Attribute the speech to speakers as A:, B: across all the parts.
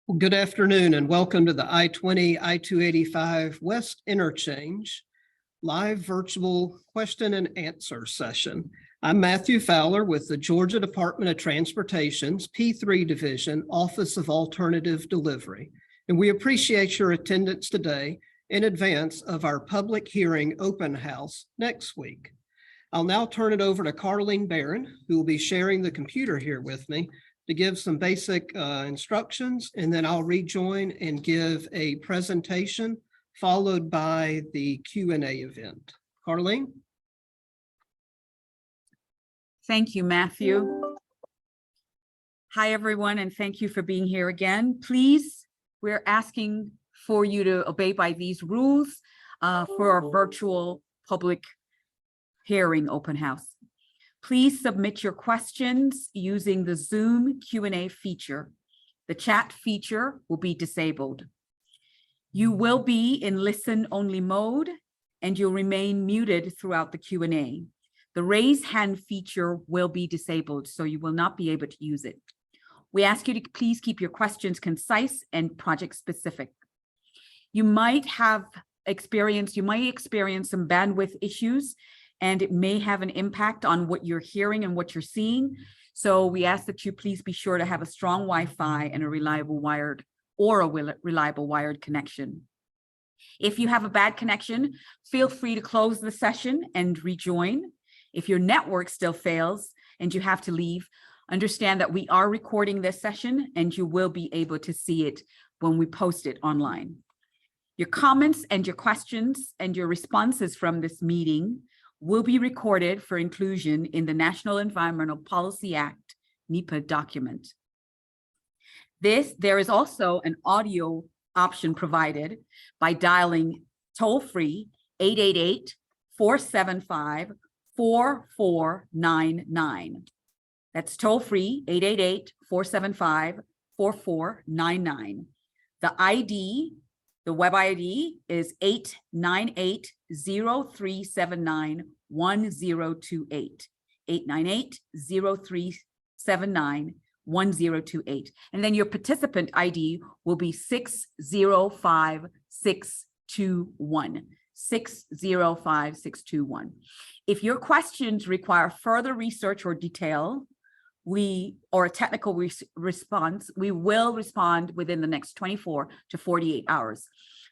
A: Well, good afternoon and welcome to the I-20 I-285 West Interchange live virtual question and answer session. I'm Matthew Fowler with the Georgia Department of Transportation's P3 Division Office of Alternative Delivery, and we appreciate your attendance today in advance of our public hearing open house next week. I'll now turn it over to Carlene Barron, who will be sharing the computer here with me to give some basic instructions, and then I'll rejoin and give a presentation followed by the Q&A event. Carlene?
B: Thank you, Matthew. Hi, everyone, and thank you for being here again. Please, we're asking for you to obey by these rules for our virtual public hearing open house. Please submit your questions using the Zoom Q&A feature. The chat feature will be disabled. You will be in listen-only mode, and you'll remain muted throughout the Q&A. The raise hand feature will be disabled, so you will not be able to use it. We ask you to please keep your questions concise and project specific. You might experience some bandwidth issues, and it may have an impact on what you're hearing and what you're seeing. So we ask that you please be sure to have a strong Wi-Fi and a reliable wired connection. If you have a bad connection, feel free to close the session and rejoin. If your network still fails and you have to leave, understand that we are recording this session and you will be able to see it when we post it online. Your comments and your questions and your responses from this meeting will be recorded for inclusion in the National Environmental Policy Act, NEPA document. There is also an audio option provided by dialing toll-free 888-475-4499. That's toll-free 888-475-4499. The web ID is 898-0379-1028, 898-0379-1028. And then your participant ID will be 605621, 605621. If your questions require further research or detail, or a technical response, we will respond within the next 24 to 48 hours.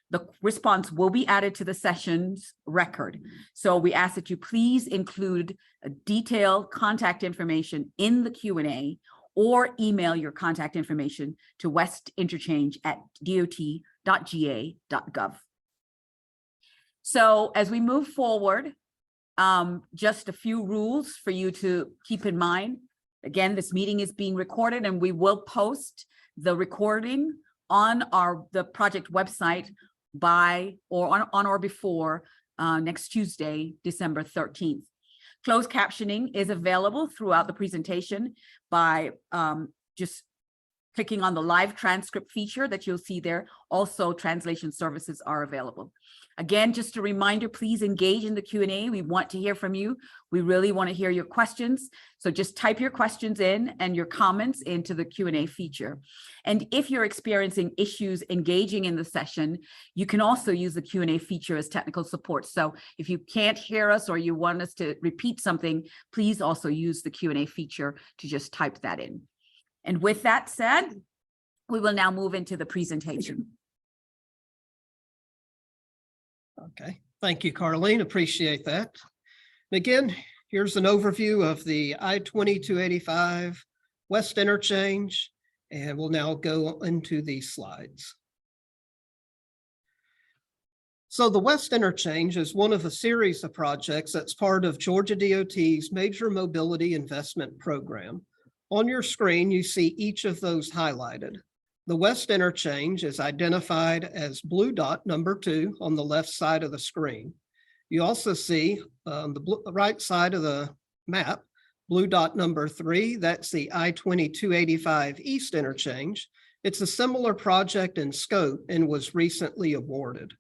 B: The response will be added to the session's record. So we ask that you please include a detailed contact information in the Q&A or email your contact information to westinterchange@dot.ga.gov. So as we move forward, just a few rules for you to keep in mind. Again, this meeting is being recorded and we will post the recording on the project website on or before next Tuesday, December 13th. Closed captioning is available throughout the presentation by just clicking on the live transcript feature that you'll see there. Also, translation services are available. Again, just a reminder, please engage in the Q&A. We want to hear from you. We really want to hear your questions. So just type your questions in and your comments into the Q&A feature. And if you're experiencing issues engaging in the session, you can also use the Q&A feature as technical support. So if you can't hear us or you want us to repeat something, please also use the Q&A feature to just type that in. And with that said, we will now move into the presentation.
A: Okay, thank you, Carlene. Appreciate that. Again, here's an overview of the I-20-285 West Interchange, and we'll now go into these slides. So the West Interchange is one of a series of projects that's part of Georgia DOT's Major Mobility Investment Program. On your screen, you see each of those highlighted. The West Interchange is identified as blue dot number 2 on the left side of the screen. You also see on the right side of the map, blue dot number 3, that's the I-20-285 East Interchange. It's a similar project in scope and was recently awarded.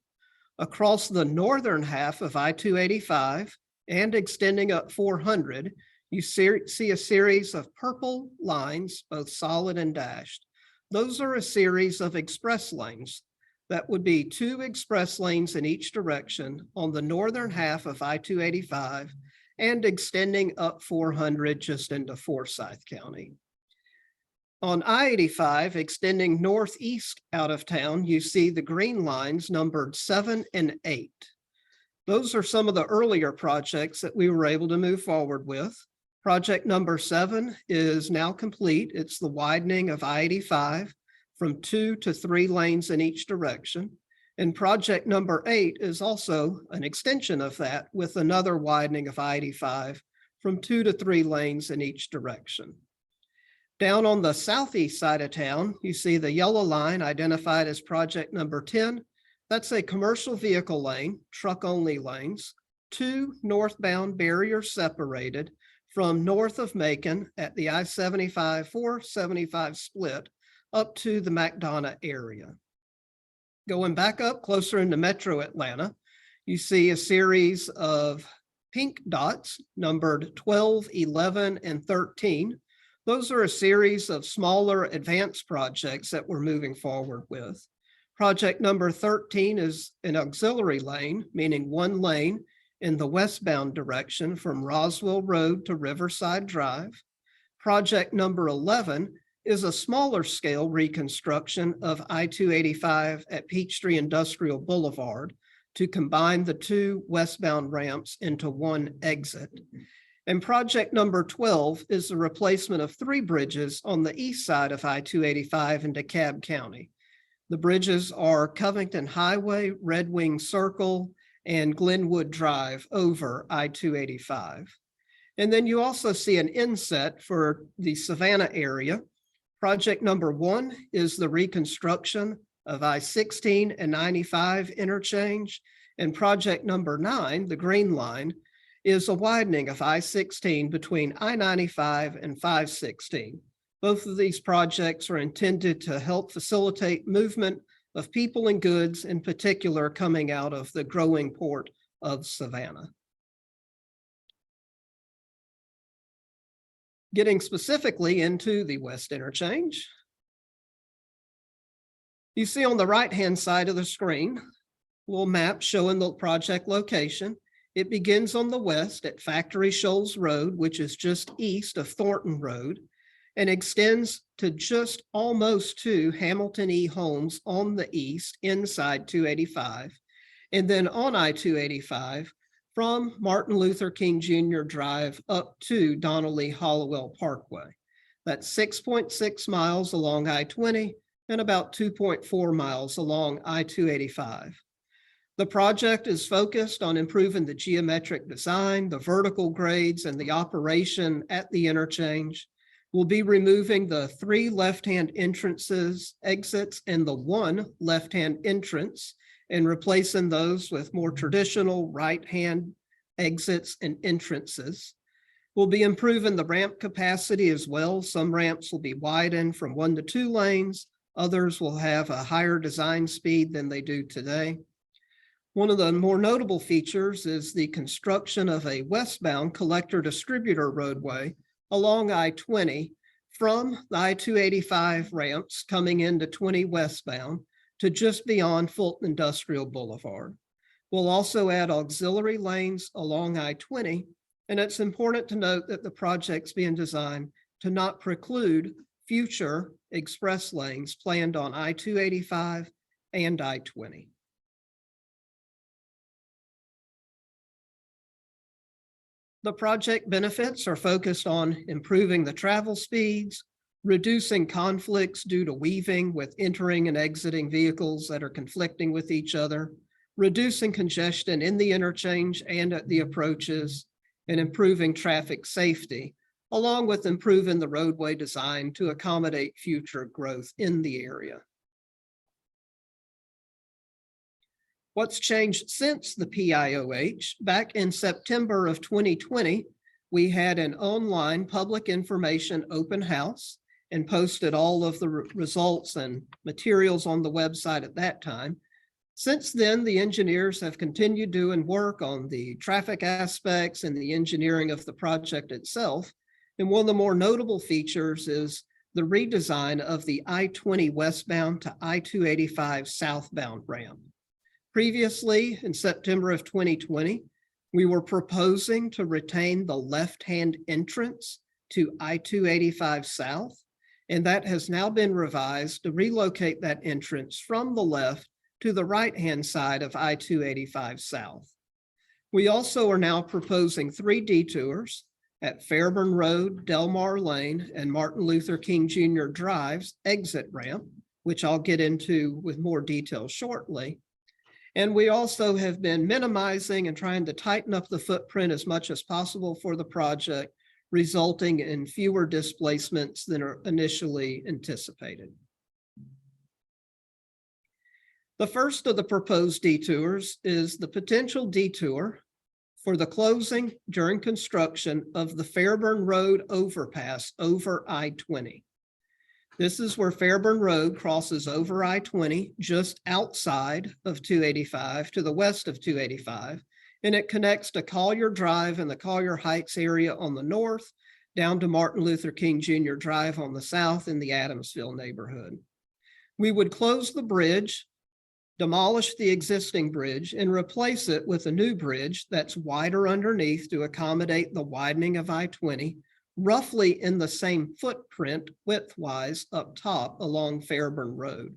A: Across the northern half of I-285 and extending up 400, you see a series of purple lines, both solid and dashed. Those are a series of express lanes. That would be 2 express lanes in each direction on the northern half of I-285 and extending up 400 just into Forsyth County. On I-85, extending northeast out of town, you see the green lines numbered 7 and 8. Those are some of the earlier projects that we were able to move forward with. Project number 7 is now complete. It's the widening of I-85 from 2 to 3 lanes in each direction. And project number 8 is also an extension of that with another widening of I-85 from 2 to 3 lanes in each direction. Down on the southeast side of town, you see the yellow line identified as project number 10. That's a commercial vehicle lane, truck-only lanes, 2 northbound barriers separated from north of Macon at the I-75-475 split up to the McDonough area. Going back up closer into Metro Atlanta, you see a series of pink dots numbered 12, 11, and 13. Those are a series of smaller advanced projects that we're moving forward with. Project number 13 is an auxiliary lane, meaning 1 lane in the westbound direction from Roswell Road to Riverside Drive. Project number 11 is a smaller scale reconstruction of I-285 at Peachtree Industrial Boulevard to combine the 2 westbound ramps into 1 exit. And project number 12 is the replacement of 3 bridges on the east side of I-285 in DeKalb County. The bridges are Covington Highway, Red Wing Circle, and Glenwood Drive over I-285. And then you also see an inset for the Savannah area. Project number 1 is the reconstruction of I-16 and 95 interchange. And project number 9, the green line, is a widening of I-16 between I-95 and 516. Both of these projects are intended to help facilitate movement of people and goods, in particular coming out of the growing port of Savannah. Getting specifically into the West Interchange, you see on the right-hand side of the screen, a little map showing the project location. It begins on the west at Factory Shoals Road, which is just east of Thornton Road, and extends to just almost to Hamilton E. Homes on the east inside 285, and then on I-285 from Martin Luther King Jr. Drive up to Donnelly Hollowell Parkway. That's 6.6 miles along I-20 and about 2.4 miles along I-285. The project is focused on improving the geometric design, the vertical grades, and the operation at the interchange. We'll be removing the 3 left-hand exits, and the 1 left-hand entrance, and replacing those with more traditional right-hand exits and entrances. We'll be improving the ramp capacity as well. Some ramps will be widened from 1 to 2 lanes. Others will have a higher design speed than they do today. One of the more notable features is the construction of a westbound collector distributor roadway along I-20 from the I-285 ramps coming into 20 westbound to just beyond Fulton Industrial Boulevard. We'll also add auxiliary lanes along I-20, and it's important to note that the project's being designed to not preclude future express lanes planned on I-285 and I-20. The project benefits are focused on improving the travel speeds, reducing conflicts due to weaving with entering and exiting vehicles that are conflicting with each other, reducing congestion in the interchange and at the approaches, and improving traffic safety, along with improving the roadway design to accommodate future growth in the area. What's changed since the PHOH? Back in September of 2020, we had an online public information open house and posted all of the results and materials on the website at that time. Since then, the engineers have continued doing work on the traffic aspects and the engineering of the project itself. And one of the more notable features is the redesign of the I-20 westbound to I-285 southbound ramp. Previously, in September of 2020, we were proposing to retain the left-hand entrance to I-285 South, and that has now been revised to relocate that entrance from the left to the right-hand side of I-285 South. We also are now proposing 3 detours at Fairburn Road, Delmar Lane, and Martin Luther King Jr. Drive's exit ramp, which I'll get into with more detail shortly. And we also have been minimizing and trying to tighten up the footprint as much as possible for the project, resulting in fewer displacements than are initially anticipated. The first of the proposed detours is the potential detour for the closing during construction of the Fairburn Road overpass over I-20. This is where Fairburn Road crosses over I-20 just outside of 285 to the west of 285, and it connects to Collier Drive and the Collier Heights area on the north, down to Martin Luther King Jr. Drive on the south in the Adamsville neighborhood. We would close the bridge, demolish the existing bridge, and replace it with a new bridge that's wider underneath to accommodate the widening of I-20, roughly in the same footprint width-wise up top along Fairburn Road.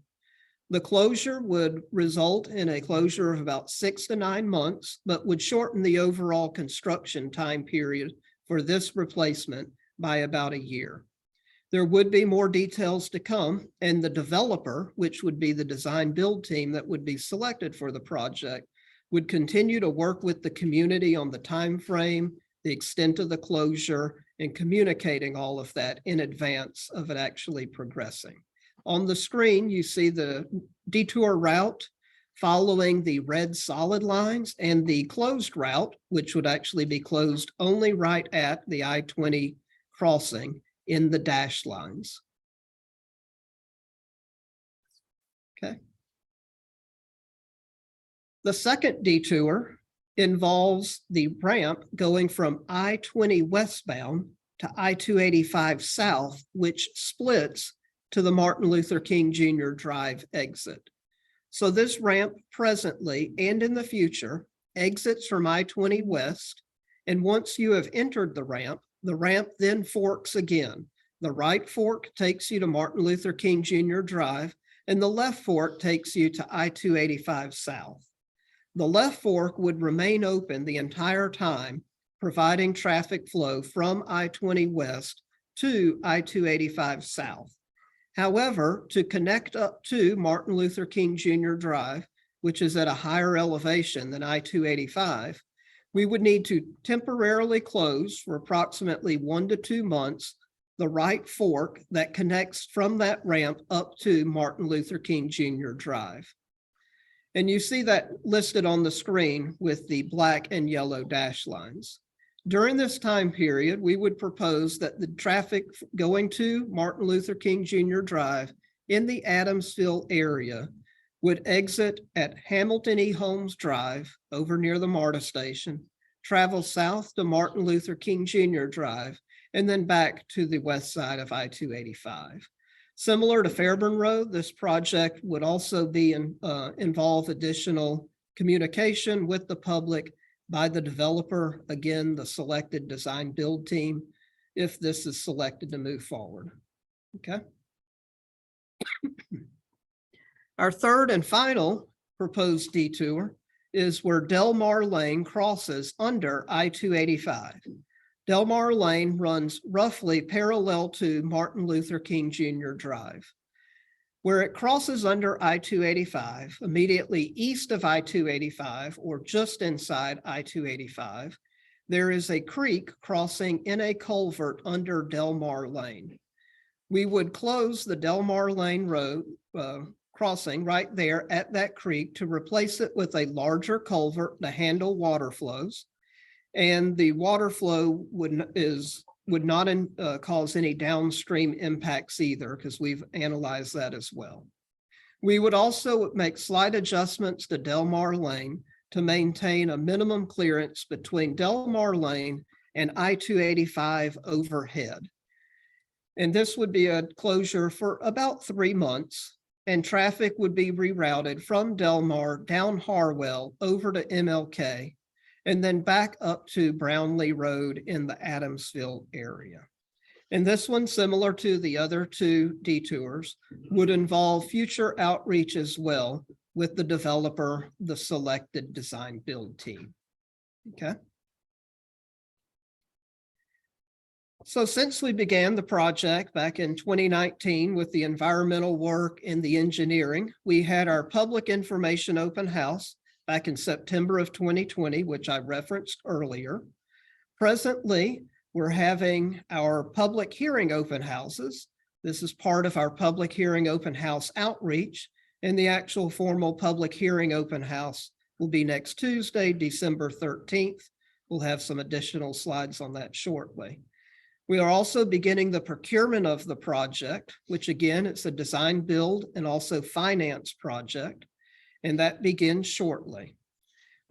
A: The closure would result in a closure of about 6 to 9 months, but would shorten the overall construction time period for this replacement by about a year. There would be more details to come, and the developer, which would be the design build team that would be selected for the project, would continue to work with the community on the time frame, the extent of the closure, and communicating all of that in advance of it actually progressing. On the screen, you see the detour route following the red solid lines and the closed route, which would actually be closed only right at the I-20 crossing in the dashed lines. Okay. The second detour involves the ramp going from I-20 westbound to I-285 south, which splits to the Martin Luther King Jr. Drive exit. So this ramp presently and in the future exits from I-20 west, and once you have entered the ramp then forks again. The right fork takes you to Martin Luther King Jr. Drive, and the left fork takes you to I-285 south. The left fork would remain open the entire time, providing traffic flow from I-20 west to I-285 south. However, to connect up to Martin Luther King Jr. Drive, which is at a higher elevation than I-285, we would need to temporarily close for approximately 1 to 2 months the right fork that connects from that ramp up to Martin Luther King Jr. Drive. And you see that listed on the screen with the black and yellow dash lines. During this time period, we would propose that the traffic going to Martin Luther King Jr. Drive in the Adamsville area would exit at Hamilton E. Holmes Drive over near the MARTA station, travel south to Martin Luther King Jr. Drive, and then back to the west side of I-285. Similar to Fairburn Road, this project would also be involve additional communication with the public by the developer, again, the selected design build team, if this is selected to move forward. Okay. Our third and final proposed detour is where Delmar Lane crosses under I-285. Delmar Lane runs roughly parallel to Martin Luther King Jr. Drive. Where it crosses under I-285, immediately east of I-285 or just inside I-285, there is a creek crossing in a culvert under Delmar Lane. We would close the Delmar Lane road crossing right there at that creek to replace it with a larger culvert to handle water flows. And the water flow would not cause any downstream impacts either, because we've analyzed that as well. We would also make slight adjustments to Delmar Lane to maintain a minimum clearance between Delmar Lane and I-285 overhead. And this would be a closure for about 3 months, and traffic would be rerouted from Del Mar down Harwell over to MLK, and then back up to Brownlee Road in the Adamsville area. And this one, similar to the other 2 detours, would involve future outreach as well with the developer, the selected design build team. Okay. So since we began the project back in 2019 with the environmental work and the engineering, we had our public information open house back in September of 2020, which I referenced earlier. Presently, we're having our public hearing open houses. This is part of our public hearing open house outreach, and the actual formal public hearing open house will be next Tuesday, December 13th. We'll have some additional slides on that shortly. We are also beginning the procurement of the project, which again, it's a design build and also finance project, and that begins shortly.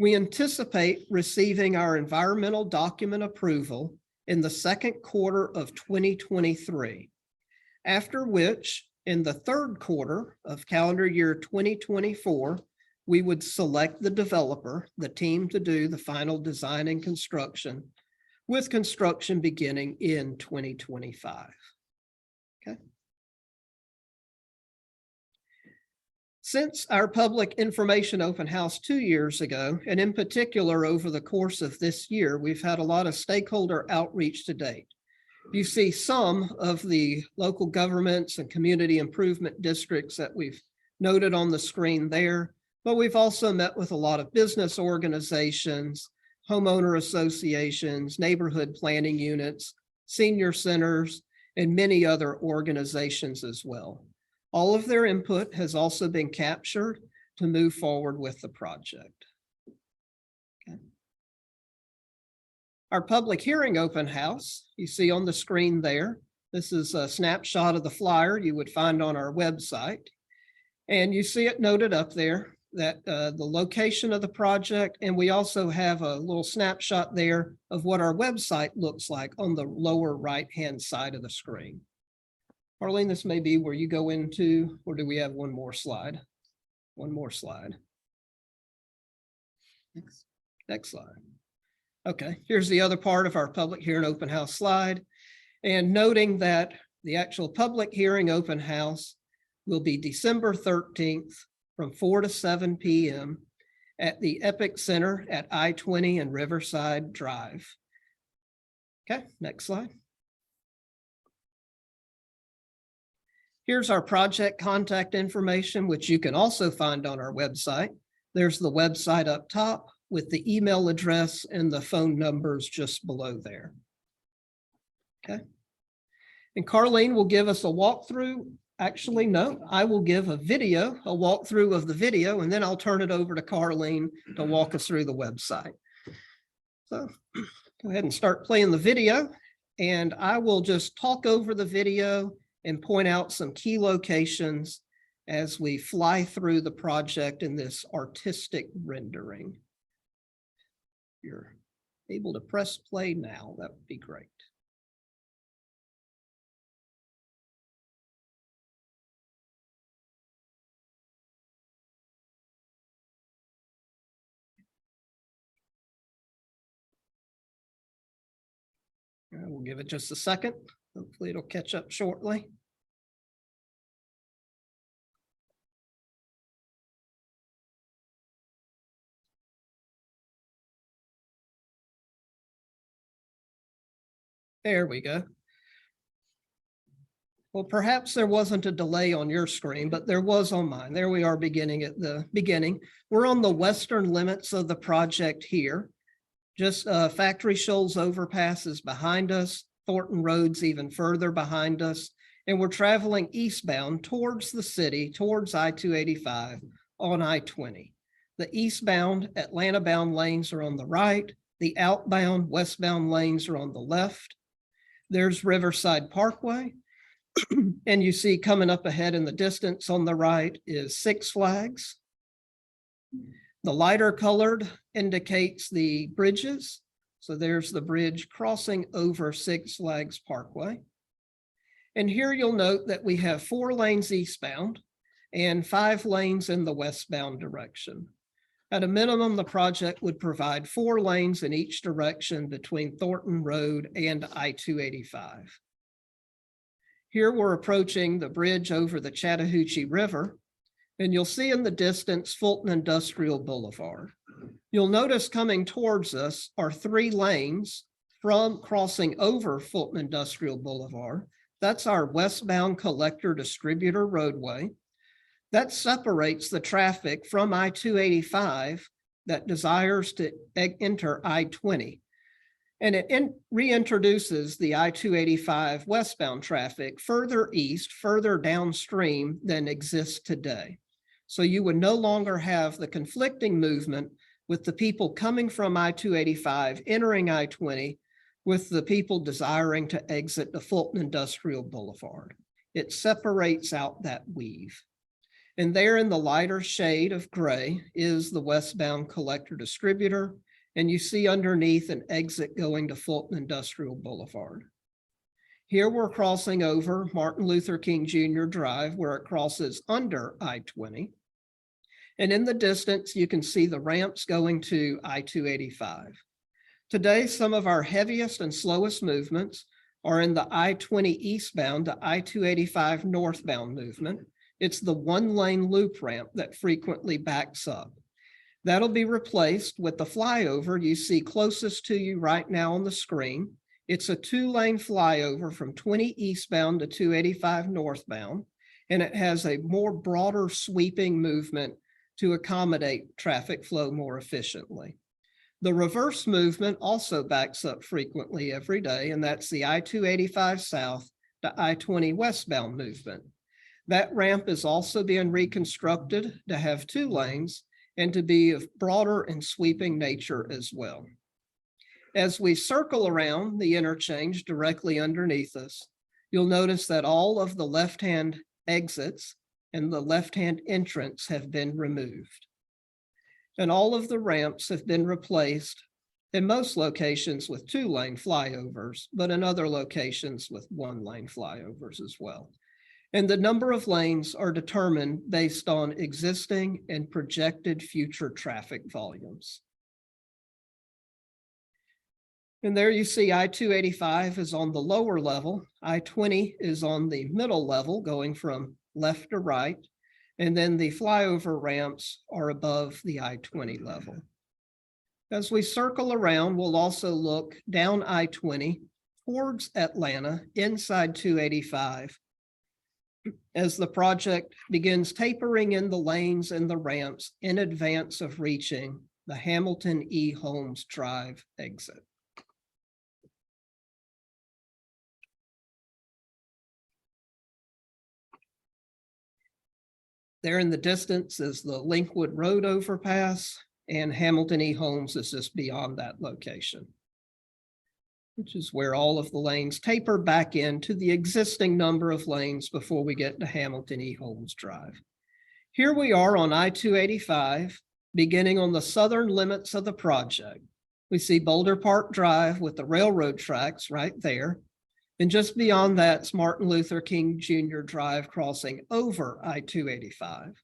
A: We anticipate receiving our environmental document approval in the second quarter of 2023, after which in the third quarter of calendar year 2024, we would select the developer, the team to do the final design and construction, with construction beginning in 2025. Okay. Since our public information open house 2 years ago, and in particular over the course of this year, we've had a lot of stakeholder outreach to date. You see some of the local governments and community improvement districts that we've noted on the screen there, but we've also met with a lot of business organizations, homeowner associations, neighborhood planning units, senior centers, and many other organizations as well. All of their input has also been captured to move forward with the project. Okay. Our public hearing open house, you see on the screen there, this is a snapshot of the flyer you would find on our website. And you see it noted up there that the location of the project, and we also have a little snapshot there of what our website looks like on the lower right-hand side of the screen. Arlene, this may be where you go into, or do we have one more slide? One more slide. Next slide. Okay, here's the other part of our public hearing open house slide. And noting that the actual public hearing open house will be December 13th, from 4 to 7 p.m. at the Epic Center at I-20 and Riverside Drive. Okay, next slide. Here's our project contact information, which you can also find on our website. There's the website up top with the email address and the phone numbers just below there. Okay. And Carlene will give us a walkthrough. Actually, no, I will give a walkthrough of the video, and then I'll turn it over to Carlene to walk us through the website. So go ahead and start playing the video, and I will just talk over the video and point out some key locations as we fly through the project in this artistic rendering. If you're able to press play now, that would be great. We'll give it just a second. Hopefully it'll catch up shortly. There we go. Well, perhaps there wasn't a delay on your screen, but there was on mine. There we are beginning at the beginning. We're on the western limits of the project here. Just Factory Shoals overpass is behind us, Thornton Road's even further behind us, and we're traveling eastbound towards the city, towards I-285 on I-20. The eastbound Atlanta-bound lanes are on the right, the outbound westbound lanes are on the left. There's Riverside Parkway, and you see coming up ahead in the distance on the right is Six Flags. The lighter colored indicates the bridges. So there's the bridge crossing over Six Flags Parkway. And here you'll note that we have 4 lanes eastbound and 5 lanes in the westbound direction. At a minimum, the project would provide 4 lanes in each direction between Thornton Road and I-285. Here we're approaching the bridge over the Chattahoochee River, and you'll see in the distance Fulton Industrial Boulevard. You'll notice coming towards us are 3 lanes from crossing over Fulton Industrial Boulevard. That's our westbound collector distributor roadway. That separates the traffic from I-285 that desires to enter I-20. And it reintroduces the I-285 westbound traffic further east, further downstream than exists today. So you would no longer have the conflicting movement with the people coming from I-285 entering I-20 with the people desiring to exit the Fulton Industrial Boulevard. It separates out that weave. And there in the lighter shade of gray is the westbound collector distributor. And you see underneath an exit going to Fulton Industrial Boulevard. Here we're crossing over Martin Luther King Jr. Drive where it crosses under I-20. And in the distance, you can see the ramps going to I-285. Today, some of our heaviest and slowest movements are in the I-20 eastbound to I-285 northbound movement. It's the 1-lane loop ramp that frequently backs up. That'll be replaced with the flyover you see closest to you right now on the screen. It's a 2-lane flyover from 20 eastbound to 285 northbound, and it has a more broader sweeping movement to accommodate traffic flow more efficiently. The reverse movement also backs up frequently every day, and that's the I-285 south to I-20 westbound movement. That ramp is also being reconstructed to have 2 lanes and to be of broader and sweeping nature as well. As we circle around the interchange directly underneath us, you'll notice that all of the left-hand exits and the left-hand entrance have been removed. And all of the ramps have been replaced in most locations with 2-lane flyovers, but in other locations with 1-lane flyovers as well. And the number of lanes are determined based on existing and projected future traffic volumes. And there you see I-285 is on the lower level. I-20 is on the middle level going from left to right. And then the flyover ramps are above the I-20 level. As we circle around, we'll also look down I-20 towards Atlanta inside 285 as the project begins tapering in the lanes and the ramps in advance of reaching the Hamilton E. Holmes Drive exit. There in the distance is the Linkwood Road overpass, and Hamilton E. Holmes is just beyond that location, which is where all of the lanes taper back into the existing number of lanes before we get to Hamilton E. Holmes Drive. Here we are on I-285, beginning on the southern limits of the project. We see Boulder Park Drive with the railroad tracks right there. And just beyond that's Martin Luther King Jr. Drive crossing over I-285.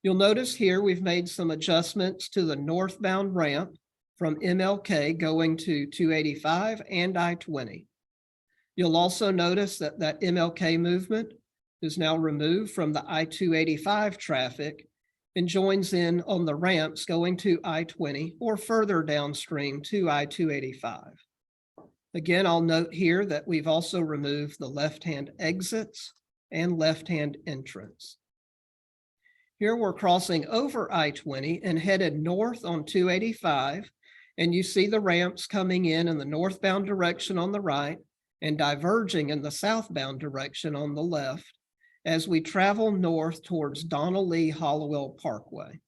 A: You'll notice here we've made some adjustments to the northbound ramp from MLK going to 285 and I-20. You'll also notice that that MLK movement is now removed from the I-285 traffic and joins in on the ramps going to I-20 or further downstream to I-285. Again, I'll note here that we've also removed the left-hand exits and left-hand entrance. Here we're crossing over I-20 and headed north on 285, and you see the ramps coming in the northbound direction on the right and diverging in the southbound direction on the left as we travel north towards Donald Lee Hollowell Parkway.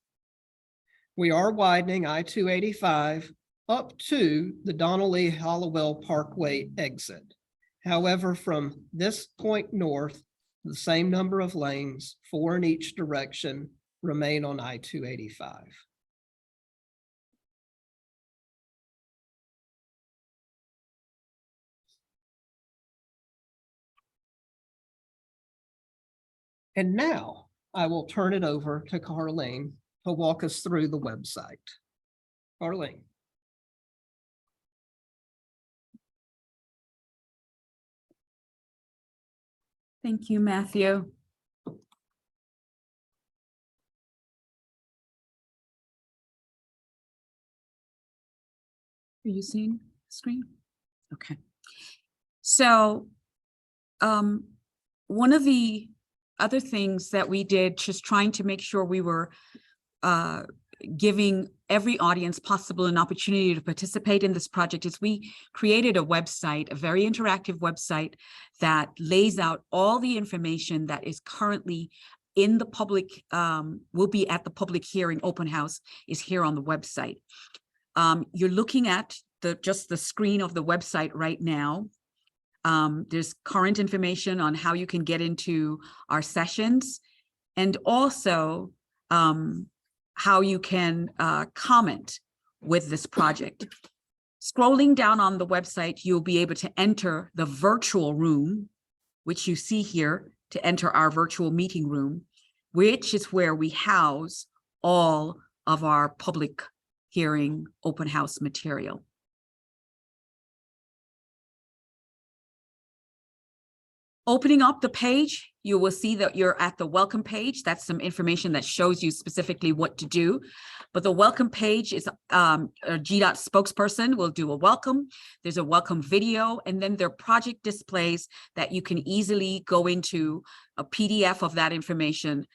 A: We are widening I-285 up to the Donald Lee Hollowell Parkway exit. However, from this point north, the same number of lanes, 4 in each direction, remain on I-285. And now I will turn it over to Carlene to walk us through the website. Carlene.
B: Thank you, Matthew. Are you seeing the screen? Okay. So one of the other things that we did, just trying to make sure we were giving every audience possible an opportunity to participate in this project, is we created a website, a very interactive website that lays out all the information that is currently in the public, will be at the public hearing. Open house is here on the website. You're looking at just the screen of the website right now. There's current information on how you can get into our sessions, and also how you can comment with this project. Scrolling down on the website, you'll be able to enter the virtual room, which you see here, to enter our virtual meeting room, which is where we house all of our public hearing open house material. Opening up the page, you will see that you're at the welcome page. That's some information that shows you specifically what to do. But the welcome page is a GDOT spokesperson will do a welcome. There's a welcome video, and then there are project displays that you can easily go into a PDF of that information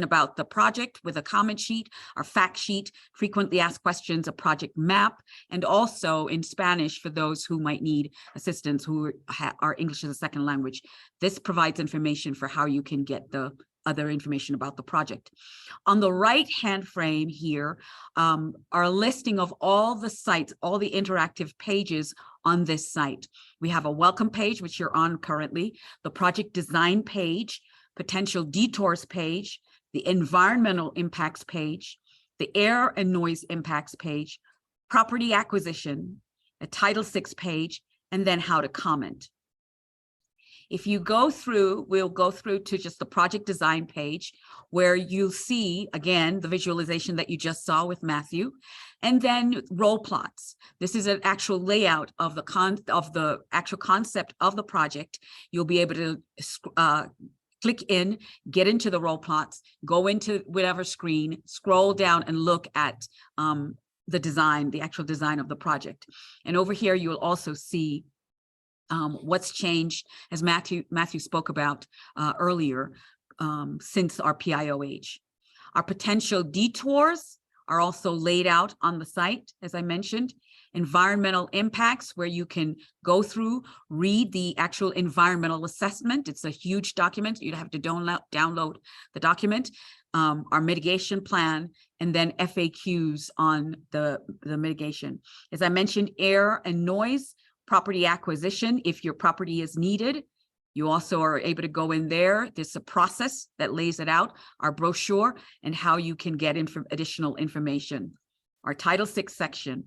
B: about the project with a comment sheet, our fact sheet, frequently asked questions, a project map, and also in Spanish for those who might need assistance who are English as a second language. This provides information for how you can get the other information about the project. On the right-hand frame here are a listing of all the sites, all the interactive pages on this site. We have a welcome page, which you're on currently, the project design page, potential detours page, the environmental impacts page, the air and noise impacts page, property acquisition, a Title VI page, and then how to comment. If you go through, we'll go through to just the project design page, where you'll see, again, the visualization that you just saw with Matthew, and then roll plots. This is an actual layout of the actual concept of the project. You'll be able to click in, get into the roll plots, go into whatever screen, scroll down and look at the design, the actual design of the project. And over here, you will also see what's changed, as Matthew spoke about earlier, since our PHOH. Our potential detours are also laid out on the site, as I mentioned. Environmental impacts, where you can go through, read the actual environmental assessment. It's a huge document. You'd have to download the document. Our mitigation plan, and then FAQs on the mitigation. As I mentioned, air and noise, property acquisition, if your property is needed. You also are able to go in there. There's a process that lays it out, our brochure, and how you can get additional information, our Title VI section.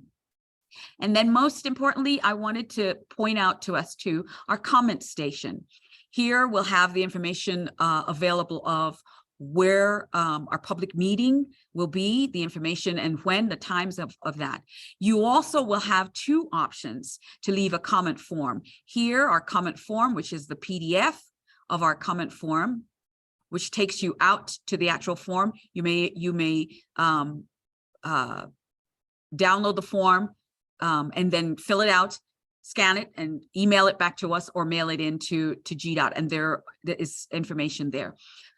B: And then most importantly, I wanted to point out to us too, our comment station. Here we'll have the information available of where our public meeting will be, the information and when, the times of that. You also will have two options to leave a comment form. Here, our comment form, which is the PDF of our comment form, which takes you out to the actual form. You may download the form and then fill it out, scan it, and email it back to us, or mail it into GDOT, and there is information there.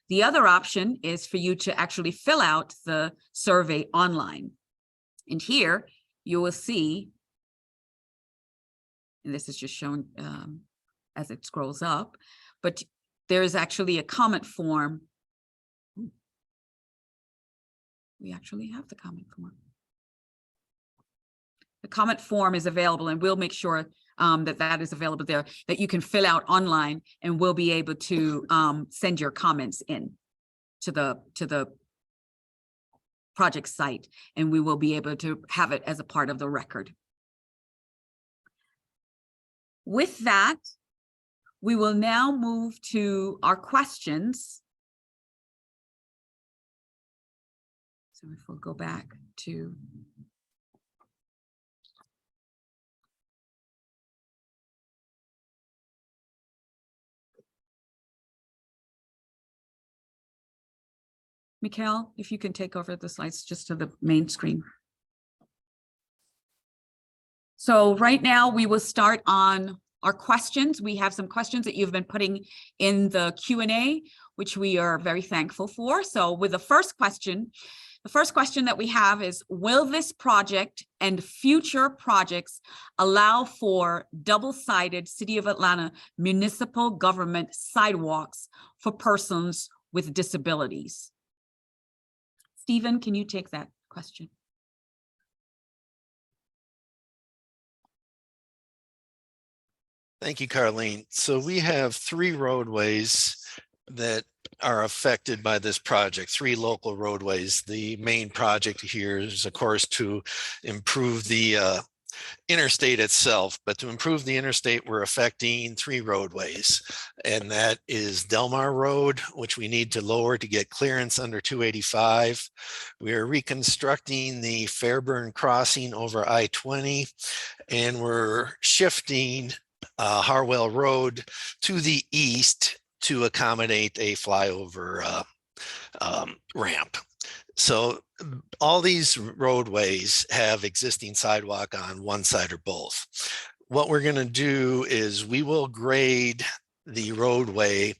B: The other option is for you to actually fill out the survey online. And here you will see, and this is just shown as it scrolls up, but there is actually a comment form. We actually have the comment form. The comment form is available, and we'll make sure that is available there, that you can fill out online, and we'll be able to send your comments in to the project site, and we will be able to have it as a part of the record. With that, we will now move to our questions So if we'll go back to. Mikhail, if you can take over the slides just to the main screen. So right now we will start on our questions. We have some questions that you've been putting in the Q&A, which we are very thankful for. So with the first question that we have is, will this project and future projects allow for double-sided City of Atlanta municipal government sidewalks for persons with disabilities? Stephen, can you take that question?
C: Thank you, Carlene. So we have 3 roadways that are affected by this project, 3 local roadways. The main project here is, of course, to improve the interstate itself, but to improve the interstate, we're affecting 3 roadways, and that is Delmar Road, which we need to lower to get clearance under 285. We are reconstructing the Fairburn crossing over I-20, and we're shifting Harwell Road to the east to accommodate a flyover ramp. So all these roadways have existing sidewalk on one side or both. What we're going to do is we will grade the roadway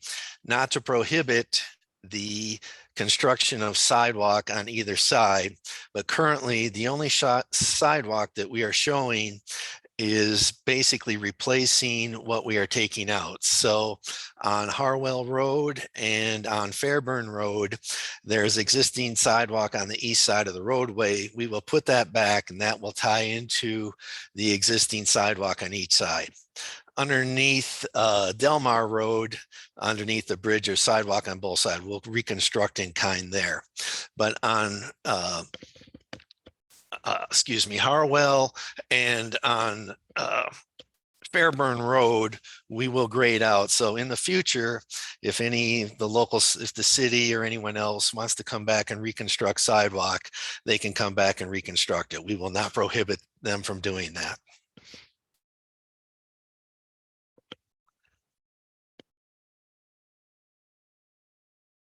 C: not to prohibit the construction of sidewalk on either side, but currently the only sidewalk that we are showing is basically replacing what we are taking out. So on Harwell Road and on Fairburn Road, there's existing sidewalk on the east side of the roadway. We will put that back, and that will tie into the existing sidewalk on each side. Underneath Delmar Road, underneath the bridge or sidewalk on both sides, we'll reconstruct in kind there. But on Harwell and on Fairburn Road, we will grade out. So in the future, if the city or anyone else wants to come back and reconstruct sidewalk, they can come back and reconstruct it. We will not prohibit them from doing that.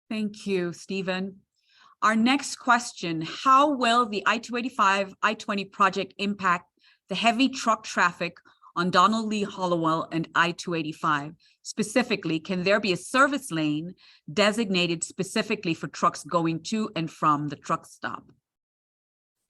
B: Thank you, Stephen. Our next question, how will the I-285, I-20 project impact the heavy truck traffic on Donald Lee Hollowell and I-285? Specifically, can there be a service lane designated specifically for trucks going to and from the truck stop?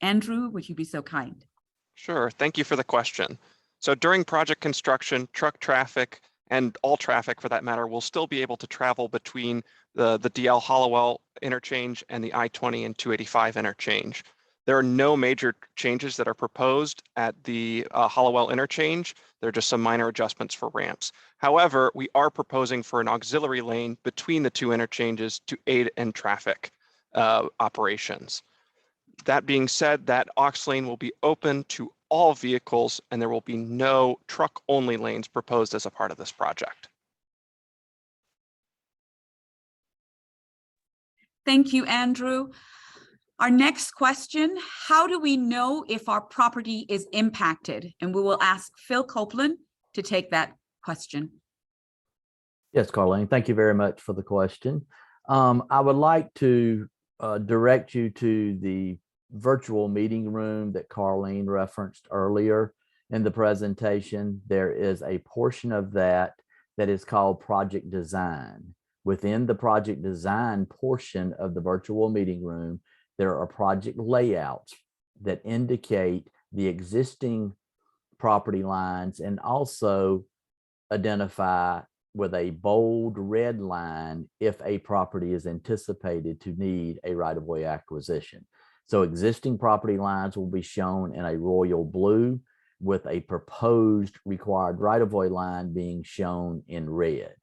B: Andrew, would you be so kind?
D: Sure, thank you for the question. So during project construction, truck traffic and all traffic for that matter will still be able to travel between the DL Hollowell interchange and the I-20 and 285 interchange. There are no major changes that are proposed at the Hollowell interchange. There are just some minor adjustments for ramps. However, we are proposing for an auxiliary lane between the 2 interchanges to aid in traffic operations. That being said, that aux lane will be open to all vehicles, and there will be no truck-only lanes proposed as a part of this project.
B: Thank you, Andrew. Our next question, how do we know if our property is impacted? And we will ask Phil Copeland to take that question.
E: Yes, Carlene, thank you very much for the question. I would like to direct you to the virtual meeting room that Carlene referenced earlier in the presentation. There is a portion of that is called project design. Within the project design portion of the virtual meeting room, there are project layouts that indicate the existing property lines and also identify with a bold red line if a property is anticipated to need a right-of-way acquisition. So existing property lines will be shown in a royal blue with a proposed required right-of-way line being shown in red.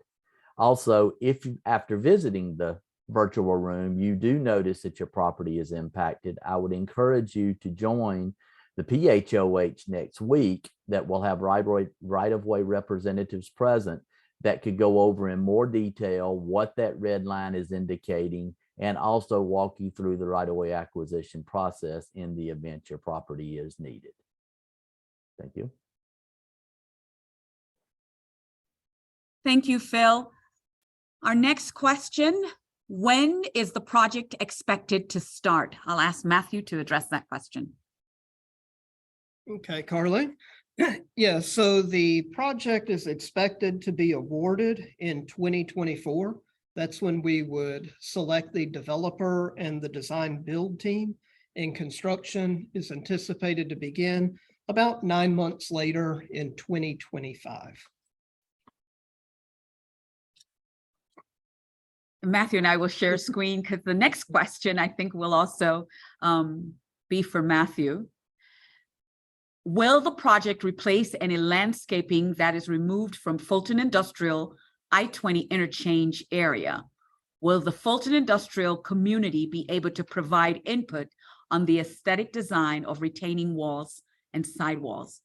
E: Also, if you, after visiting the virtual room, you do notice that your property is impacted, I would encourage you to join the PHOH next week that will have right-of-way representatives present that could go over in more detail what that red line is indicating and also walk you through the right-of-way acquisition process in the event your property is needed. Thank you.
B: Thank you, Phil. Our next question, when is the project expected to start? I'll ask Matthew to address that question.
A: Okay, Carly. Yeah, so the project is expected to be awarded in 2024. That's when we would select the developer and the design build team, and construction is anticipated to begin about 9 months later in 2025.
B: Matthew and I will share screen because the next question I think will also be for Matthew. Will the project replace any landscaping that is removed from Fulton Industrial I-20 interchange area? Will the Fulton Industrial community be able to provide input on the aesthetic design of retaining walls and sidewalls?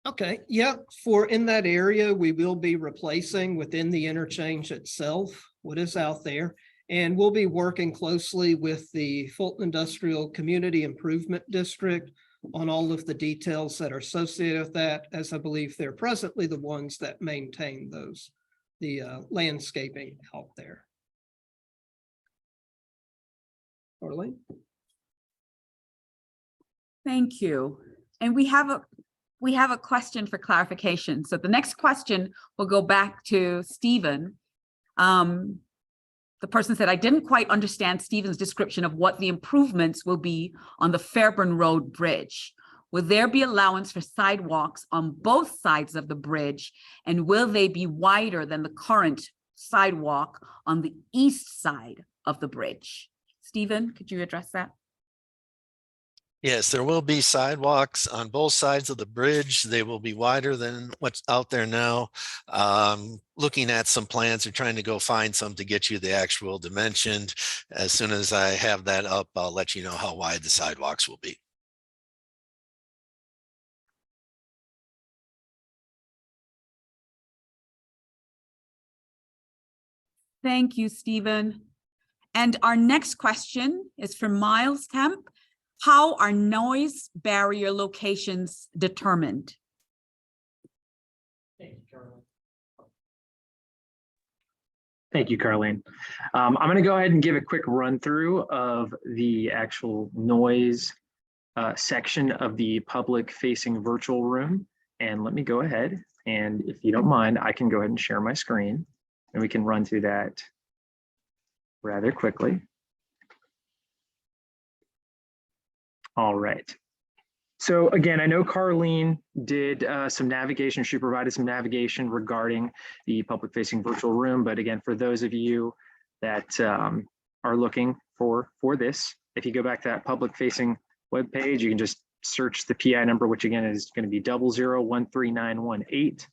A: Okay, yeah, for in that area, we will be replacing within the interchange itself what is out there. And we'll be working closely with the Fulton Industrial Community Improvement District on all of the details that are associated with that, as I believe they're presently the ones that maintain the landscaping out there. Arlene?
B: Thank you. And we have a question for clarification. So the next question will go back to Stephen. The person said, I didn't quite understand Stephen's description of what the improvements will be on the Fairburn Road Bridge. Will there be allowance for sidewalks on both sides of the bridge? And will they be wider than the current sidewalk on the east side of the bridge? Stephen, could you address that?
C: Yes, there will be sidewalks on both sides of the bridge. They will be wider than what's out there now. Looking at some plans, we're trying to go find some to get you the actual dimension. As soon as I have that up, I'll let you know how wide the sidewalks will be.
B: Thank you, Stephen. And our next question is from Miles Kemp. How are noise barrier locations determined?
F: Thank you, Carlene. I'm going to go ahead and give a quick run through of the actual noise section of the public facing virtual room. And let me go ahead, and if you don't mind, I can go ahead and share my screen and we can run through that rather quickly. All right. So again, I know Carlene did some navigation. She provided some navigation regarding the public facing virtual room. But again, for those of you that are looking for this, if you go back to that public facing web page, you can just search the PI number, which again is going to be 0013918.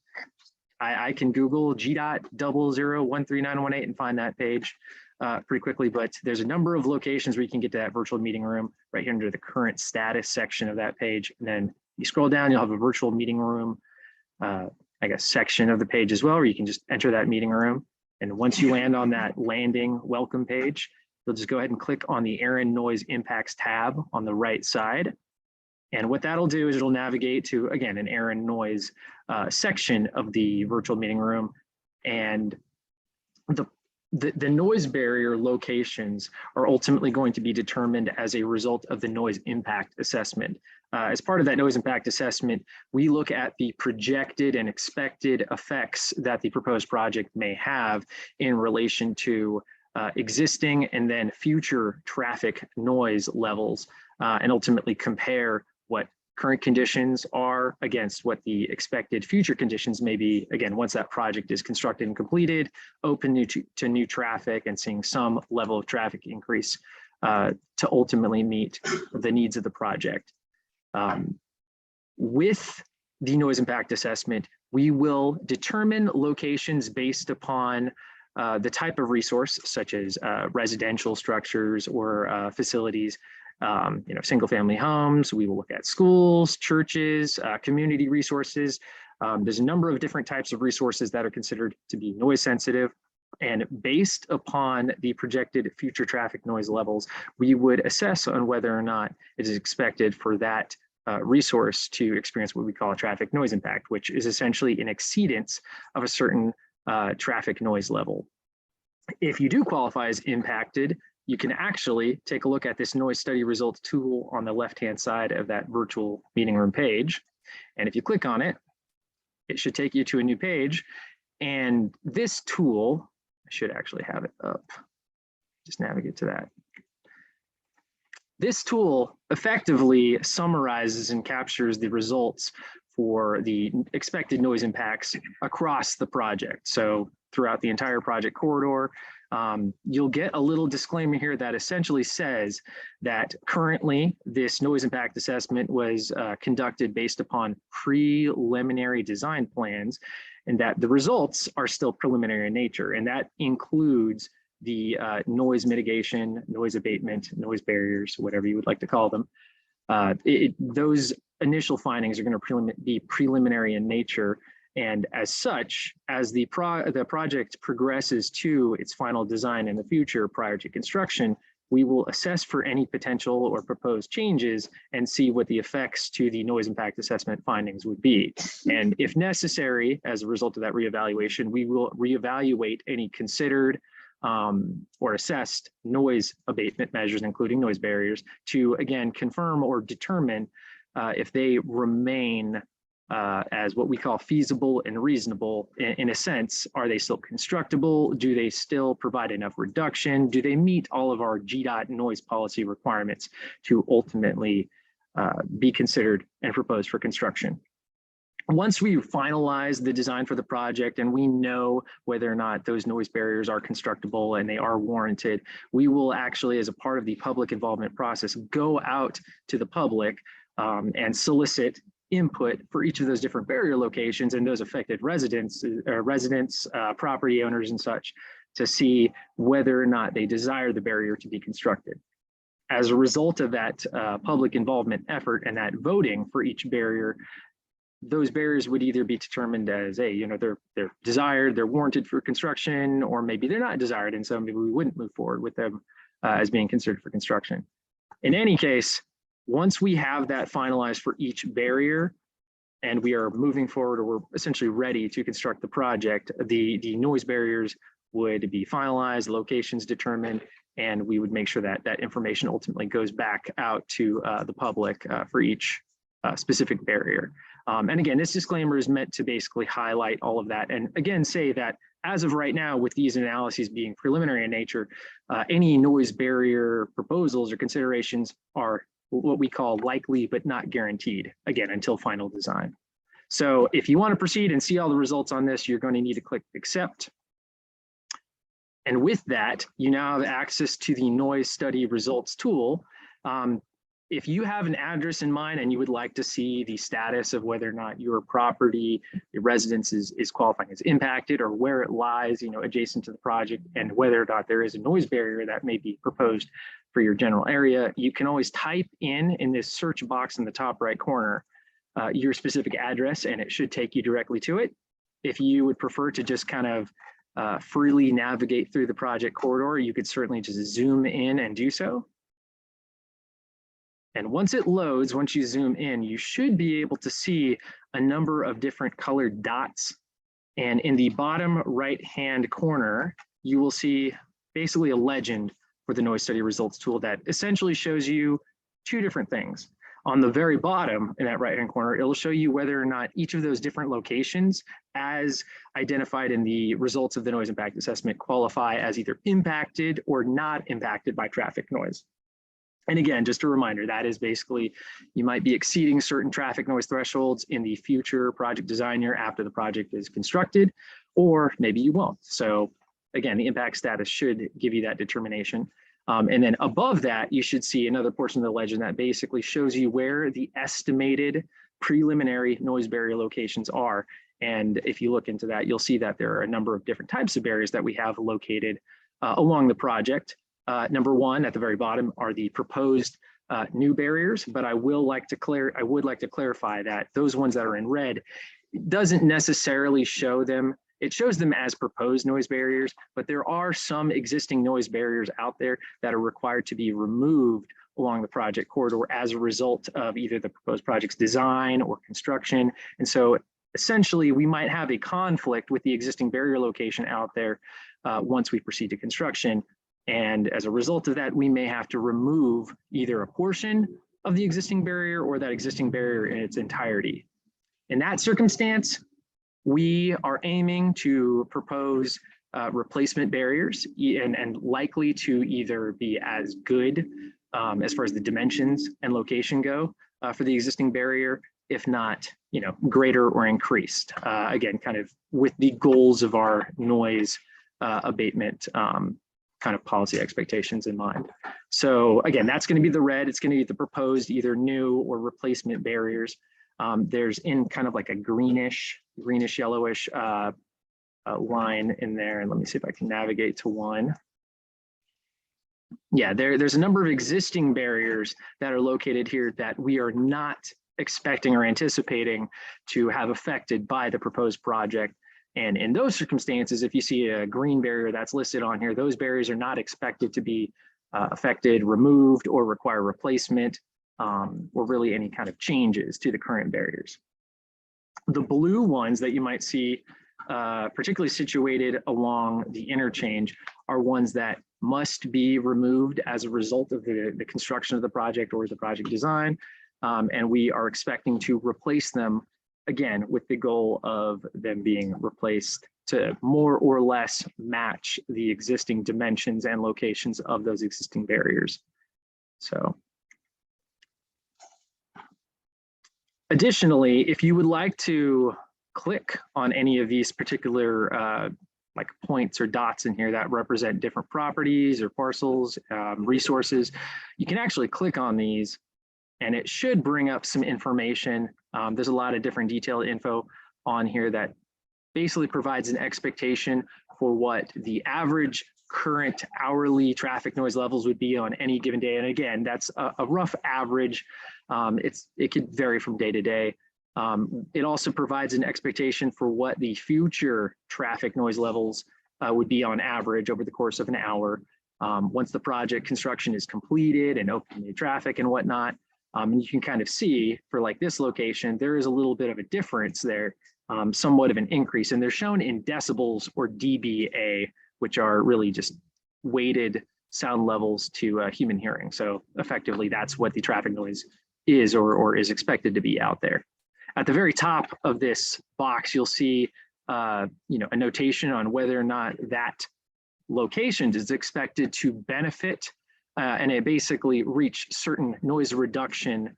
F: I can Google GDOT 0013918 and find that page pretty quickly, but there's a number of locations where you can get to that virtual meeting room right here under the current status section of that page. And then you scroll down, you'll have a virtual meeting room, I guess, section of the page as well, where you can just enter that meeting room. And once you land on that landing welcome page, you'll just go ahead and click on the Aaron Noise Impacts tab on the right side. And what that'll do is it'll navigate to, again, an Aaron Noise section of the virtual meeting room. And the noise barrier locations are ultimately going to be determined as a result of the noise impact assessment. As part of that noise impact assessment, we look at the projected and expected effects that the proposed project may have in relation to existing and then future traffic noise levels, and ultimately compare what current conditions are against what the expected future conditions may be, again, once that project is constructed and completed, open to new traffic and seeing some level of traffic increase to ultimately meet the needs of the project. With the noise impact assessment, we will determine locations based upon the type of resource, such as residential structures or facilities, single family homes. We will look at schools, churches, community resources. There's a number of different types of resources that are considered to be noise sensitive. And based upon the projected future traffic noise levels, we would assess on whether or not it is expected for that resource to experience what we call a traffic noise impact, which is essentially an exceedance of a certain traffic noise level. If you do qualify as impacted, you can actually take a look at this noise study results tool on the left-hand side of that virtual meeting room page. And if you click on it, it should take you to a new page. And this tool, I should actually have it up, just navigate to that. This tool effectively summarizes and captures the results for the expected noise impacts across the project. So throughout the entire project corridor, you'll get a little disclaimer here that essentially says that currently this noise impact assessment was conducted based upon preliminary design plans, and that the results are still preliminary in nature. And that includes the noise mitigation, noise abatement, noise barriers, whatever you would like to call them. Those initial findings are going to be preliminary in nature. And as such, as the project progresses to its final design in the future prior to construction, we will assess for any potential or proposed changes and see what the effects to the noise impact assessment findings would be. And if necessary, as a result of that reevaluation, we will reevaluate any considered or assessed noise abatement measures, including noise barriers, to again confirm or determine if they remain as what we call feasible and reasonable. In a sense, are they still constructible? Do they still provide enough reduction? Do they meet all of our GDOT noise policy requirements to ultimately be considered and proposed for construction? Once we finalize the design for the project and we know whether or not those noise barriers are constructible and they are warranted, we will actually, as a part of the public involvement process, go out to the public and solicit input for each of those different barrier locations and those affected residents, property owners and such, to see whether or not they desire the barrier to be constructed. As a result of that public involvement effort and that voting for each barrier, those barriers would either be determined as they're desired, they're warranted for construction, or maybe they're not desired, and so maybe we wouldn't move forward with them as being considered for construction. In any case, once we have that finalized for each barrier and we are moving forward, or we're essentially ready to construct the project, the noise barriers would be finalized, locations determined, and we would make sure that that information ultimately goes back out to the public for each specific barrier. And again, this disclaimer is meant to basically highlight all of that. And again, say that as of right now, with these analyses being preliminary in nature, any noise barrier proposals or considerations are what we call likely but not guaranteed, again, until final design. So if you want to proceed and see all the results on this, you're going to need to click accept. And with that, you now have access to the noise study results tool. If you have an address in mind and you would like to see the status of whether or not your property, your residence is qualifying as impacted, or where it lies, adjacent to the project, and whether or not there is a noise barrier that may be proposed for your general area, you can always type in this search box in the top right corner your specific address, and it should take you directly to it. If you would prefer to just kind of freely navigate through the project corridor, you could certainly just zoom in and do so. And once it loads, once you zoom in, you should be able to see a number of different colored dots. And in the bottom right-hand corner, you will see basically a legend for the noise study results tool that essentially shows you two different things. On the very bottom in that right-hand corner, it'll show you whether or not each of those different locations, as identified in the results of the noise impact assessment, qualify as either impacted or not impacted by traffic noise. And again, just a reminder, that is basically, you might be exceeding certain traffic noise thresholds in the future project design year after the project is constructed, or maybe you won't. So again, the impact status should give you that determination. And then above that, you should see another portion of the legend that basically shows you where the estimated preliminary noise barrier locations are. And if you look into that, you'll see that there are a number of different types of barriers that we have located along the project. Number one, at the very bottom, are the proposed new barriers, but I would like to clarify that those ones that are in red doesn't necessarily show them it shows them as proposed noise barriers, but there are some existing noise barriers out there that are required to be removed along the project corridor as a result of either the proposed project's design or construction. And so essentially we might have a conflict with the existing barrier location out there once we proceed to construction. And as a result of that, we may have to remove either a portion of the existing barrier or that existing barrier in its entirety. In that circumstance, we are aiming to propose replacement barriers and likely to either be as good as far as the dimensions and location go for the existing barrier, if not, greater or increased. Again, kind of with the goals of our noise abatement kind of policy expectations in mind. So again, that's going to be the red. It's going to be the proposed either new or replacement barriers. There's in kind of like a greenish yellowish line in there. And let me see if I can navigate to one. Yeah, there's a number of existing barriers that are located here that we are not expecting or anticipating to have affected by the proposed project. And in those circumstances, if you see a green barrier that's listed on here, those barriers are not expected to be affected, removed, or require replacement, or really any kind of changes to the current barriers. The blue ones that you might see, particularly situated along the interchange, are ones that must be removed as a result of the construction of the project or the project design. And we are expecting to replace them, again, with the goal of them being replaced to more or less match the existing dimensions and locations of those existing barriers. So additionally, if you would like to click on any of these particular like points or dots in here that represent different properties or parcels, resources, you can actually click on these and it should bring up some information. There's a lot of different detailed info on here that basically provides an expectation for what the average current hourly traffic noise levels would be on any given day. And again, that's a rough average. It could vary from day to day. It also provides an expectation for what the future traffic noise levels would be on average over the course of an hour. Once the project construction is completed and open to traffic and whatnot. And you can kind of see for like this location, there is a little bit of a difference there, somewhat of an increase, and they're shown in decibels or dBA, which are really just weighted sound levels to human hearing. So effectively, that's what the traffic noise is or is expected to be out there. At the very top of this box, you'll see a notation on whether or not that location is expected to benefit and it basically reach certain noise reduction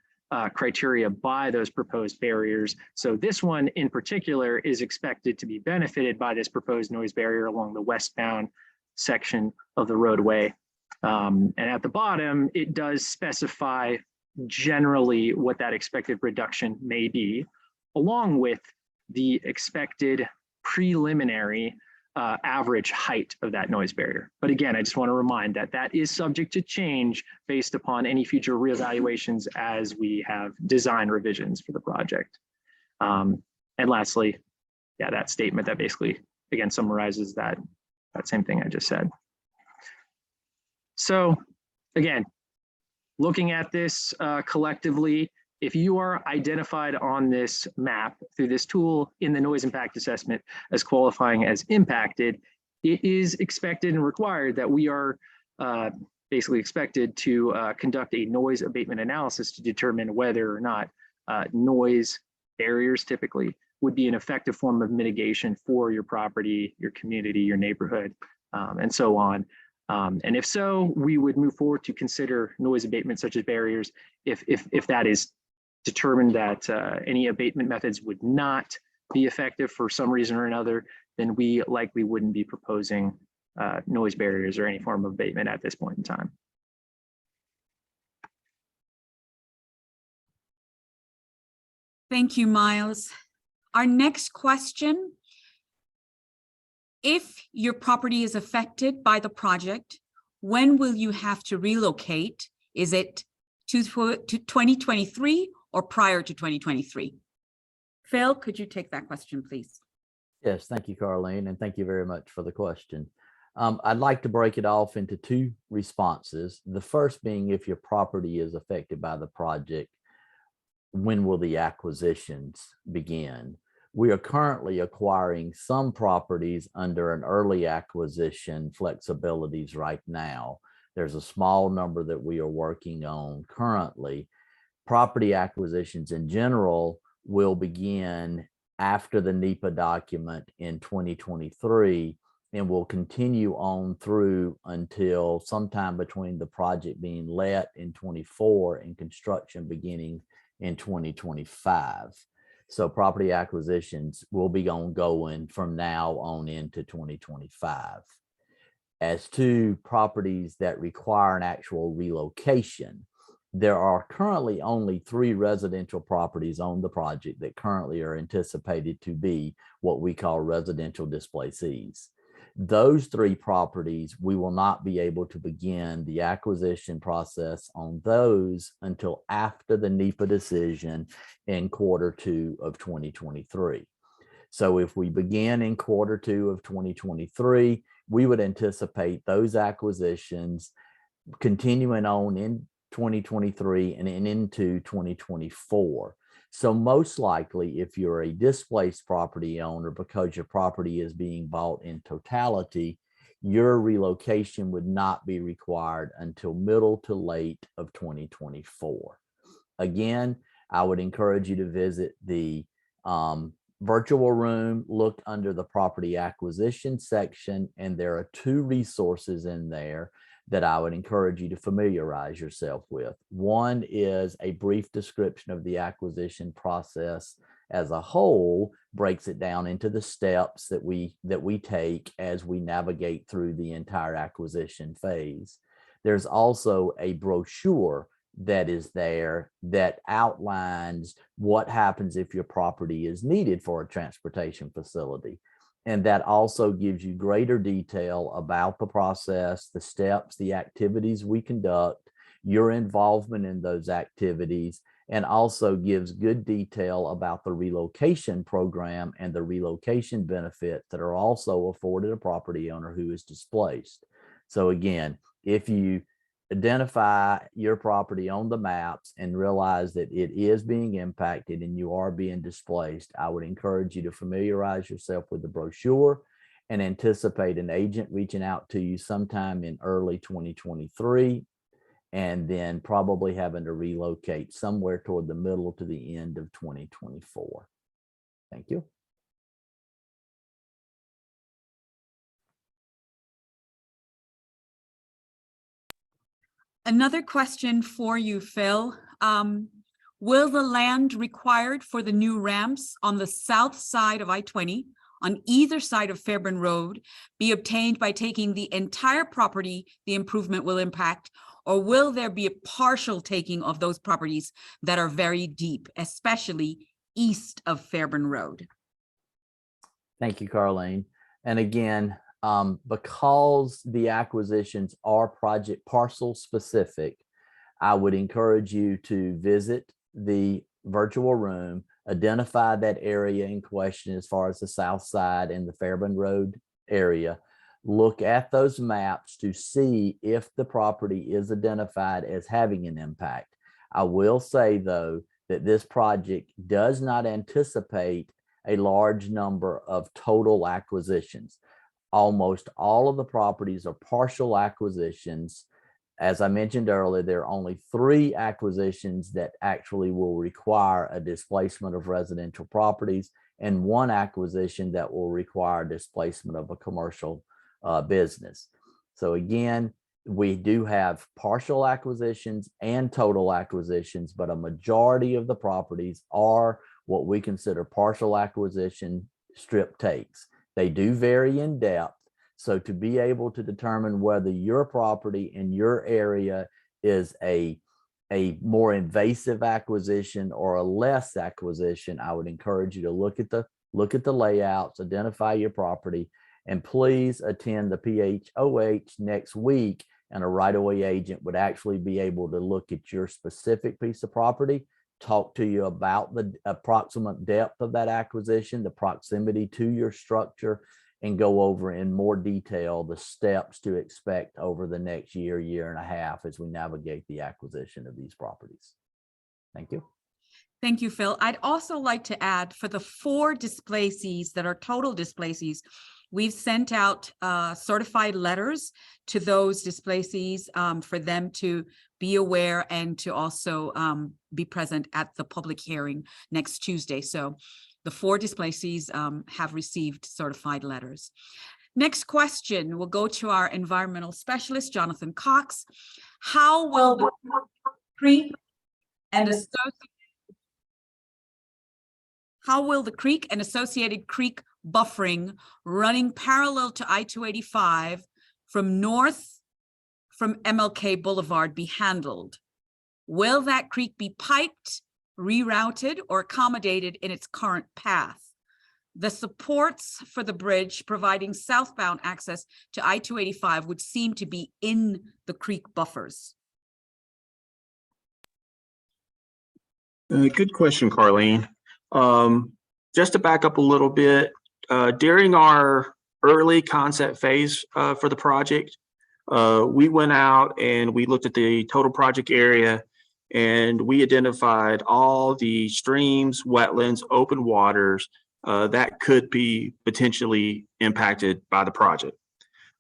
F: criteria by those proposed barriers. So this one in particular is expected to be benefited by this proposed noise barrier along the westbound section of the roadway. And at the bottom, it does specify generally what that expected reduction may be, along with the expected preliminary average height of that noise barrier. But again, I just want to remind that that is subject to change based upon any future reevaluations as we have design revisions for the project. And lastly, yeah, that statement that basically, again, summarizes that same thing I just said. So again, looking at this collectively, if you are identified on this map through this tool in the noise impact assessment as qualifying as impacted, it is expected and required that we are basically expected to conduct a noise abatement analysis to determine whether or not noise barriers typically would be an effective form of mitigation for your property, your community, your neighborhood, and so on. And if so, we would move forward to consider noise abatement such as barriers if that is determined that any abatement methods would not be effective for some reason or another, then we likely wouldn't be proposing noise barriers or any form of abatement at this point in time.
B: Thank you, Miles. Our next question: if your property is affected by the project, when will you have to relocate? Is it to 2023 or prior to 2023? Phil, could you take that question, please?
E: Yes, thank you, Carlene, and thank you very much for the question. I'd like to break it off into two responses. The first being if your property is affected by the project, when will the acquisitions begin? We are currently acquiring some properties under an early acquisition flexibilities right now. There's a small number that we are working on currently. Property acquisitions in general will begin after the NEPA document in 2023 and will continue on through until sometime between the project being let in 24 and construction beginning in 2025. So property acquisitions will be ongoing from now on into 2025. As to properties that require an actual relocation, there are currently only 3 residential properties on the project that currently are anticipated to be what we call residential displacees. Those 3 properties, we will not be able to begin the acquisition process on those until after the NEPA decision in Q2 of 2023. So if we begin in Q2 of 2023, we would anticipate those acquisitions continuing on in 2023 and into 2024. So most likely, if you're a displaced property owner, because your property is being bought in totality, your relocation would not be required until middle to late of 2024. Again, I would encourage you to visit the virtual room, look under the property acquisition section, and there are 2 resources in there that I would encourage you to familiarize yourself with. One is a brief description of the acquisition process as a whole, breaks it down into the steps that we take as we navigate through the entire acquisition phase. There's also a brochure that is there that outlines what happens if your property is needed for a transportation facility. And that also gives you greater detail about the process, the steps, the activities we conduct, your involvement in those activities, and also gives good detail about the relocation program and the relocation benefits that are also afforded a property owner who is displaced. So again, if you identify your property on the maps and realize that it is being impacted and you are being displaced, I would encourage you to familiarize yourself with the brochure and anticipate an agent reaching out to you sometime in early 2023, and then probably having to relocate somewhere toward the middle to the end of 2024. Thank you.
B: Another question for you, Phil. Will the land required for the new ramps on the south side of I-20 on either side of Fairburn Road be obtained by taking the entire property the improvement will impact, or will there be a partial taking of those properties that are very deep, especially east of Fairburn Road?
E: Thank you, Carlene. And again, because the acquisitions are project parcel specific, I would encourage you to visit the virtual room, identify that area in question as far as the south side and the Fairburn Road area, look at those maps to see if the property is identified as having an impact. I will say, though, that this project does not anticipate a large number of total acquisitions. Almost all of the properties are partial acquisitions. As I mentioned earlier, there are only 3 acquisitions that actually will require a displacement of residential properties, and 1 acquisition that will require displacement of a commercial business. So again, we do have partial acquisitions and total acquisitions, but a majority of the properties are what we consider partial acquisition strip takes. They do vary in depth. So to be able to determine whether your property in your area is a more invasive acquisition or a less acquisition, I would encourage you to look at the layouts, identify your property, and please attend the PHOH next week, and a right-of-way agent would actually be able to look at your specific piece of property talk to you about the approximate depth of that acquisition, the proximity to your structure, and go over in more detail the steps to expect over the next year, year and a half as we navigate the acquisition of these properties. Thank you.
B: Thank you, Phil. I'd also like to add, for the 4 displacees that are total displacees, we've sent out certified letters to those displacees for them to be aware and to also be present at the public hearing next Tuesday. So the 4 displacees have received certified letters. Next question will go to our environmental specialist, Jonathan Cox. How will the creek and associated creek buffering running parallel to I-285 from north from MLK Boulevard be handled? Will that creek be piped, rerouted, or accommodated in its current path? The supports for the bridge providing southbound access to I-285 would seem to be in the creek buffers.
G: Good question, Carlene. Just to back up a little bit, during our early concept phase for the project, we went out and we looked at the total project area, and we identified all the streams, wetlands, open waters that could be potentially impacted by the project.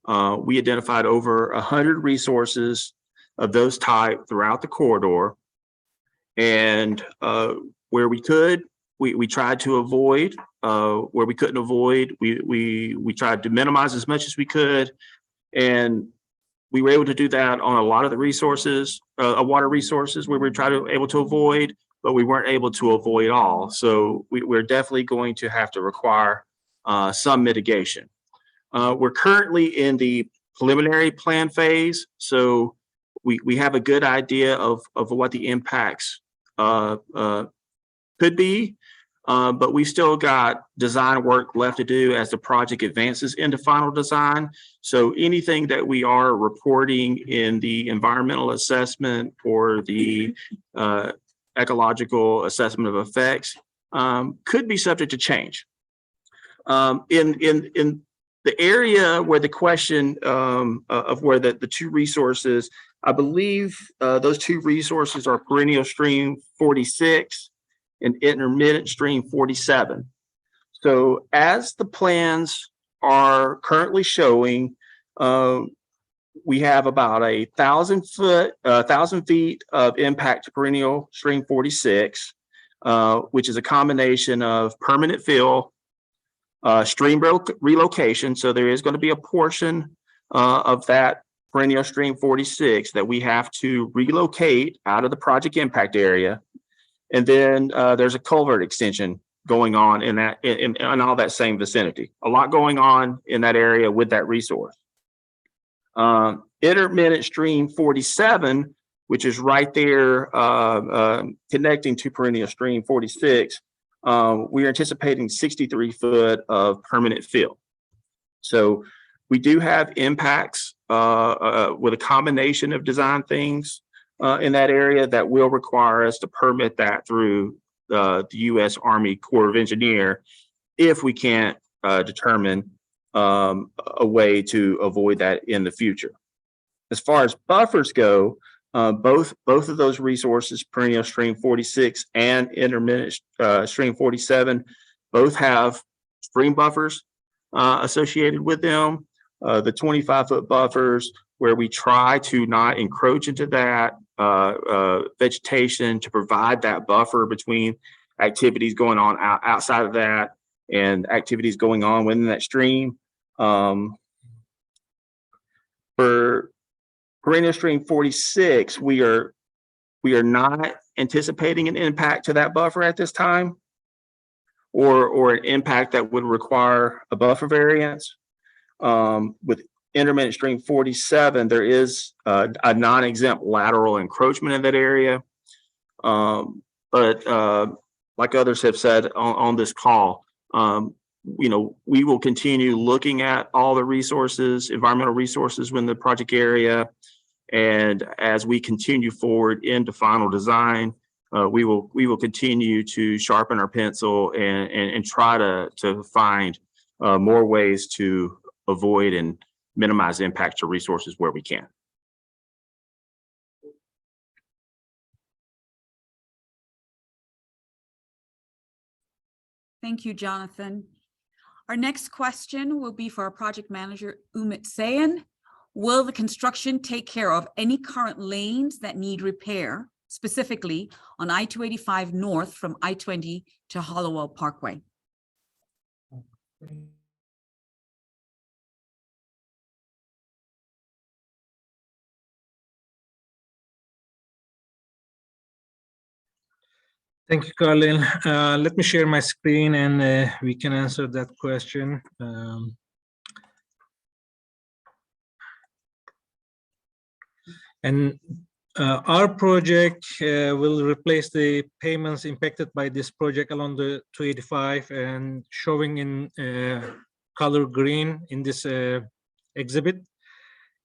G: We identified over 100 resources of those type throughout the corridor, and where we could, we tried to avoid. Where we couldn't avoid, we tried to minimize as much as we could, and we were able to do that on a lot of the resources, water resources where we were able to avoid, but we weren't able to avoid all. So we're definitely going to have to require some mitigation. We're currently in the preliminary plan phase, so we have a good idea of what the impacts could be, but we still got design work left to do as the project advances into final design. So anything that we are reporting in the environmental assessment or the ecological assessment of effects could be subject to change. In the area where the question of where the 2 resources, I believe those 2 resources are perennial stream 46 and intermittent stream 47. So as the plans are currently showing, we have about 1,000 feet of impact to perennial stream 46, which is a combination of permanent fill, stream relocation. So there is going to be a portion of that perennial stream 46 that we have to relocate out of the project impact area. And then there's a culvert extension going on in that in all that same vicinity. A lot going on in that area with that resource. Intermittent stream 47, which is right there connecting to perennial stream 46, we are anticipating 63 foot of permanent fill. So we do have impacts with a combination of design things in that area that will require us to permit that through the U.S. Army Corps of Engineers if we can't determine a way to avoid that in the future. As far as buffers go, both of those resources, perennial stream 46 and intermittent stream 47, both have stream buffers associated with them. The 25-foot buffers, where we try to not encroach into that vegetation to provide that buffer between activities going on outside of that and activities going on within that stream. For perennial stream 46, we are not anticipating an impact to that buffer at this time, or an impact that would require a buffer variance. With intermittent stream 47, there is a non-exempt lateral encroachment in that area. But like others have said on this call, we will continue looking at all the resources, environmental resources within the project area. And as we continue forward into final design, we will continue to sharpen our pencil and try to find more ways to avoid and minimize impact to resources where we can.
B: Thank you, Jonathan. Our next question will be for our project manager, Umit Sayan. Will the construction take care of any current lanes that need repair, specifically on I-285 North from I-20 to Hollowell Parkway?
H: Thank you, Carlin. Let me share my screen and we can answer that question. Our project will replace the payments impacted by this project along the 285 and showing in color green in this exhibit.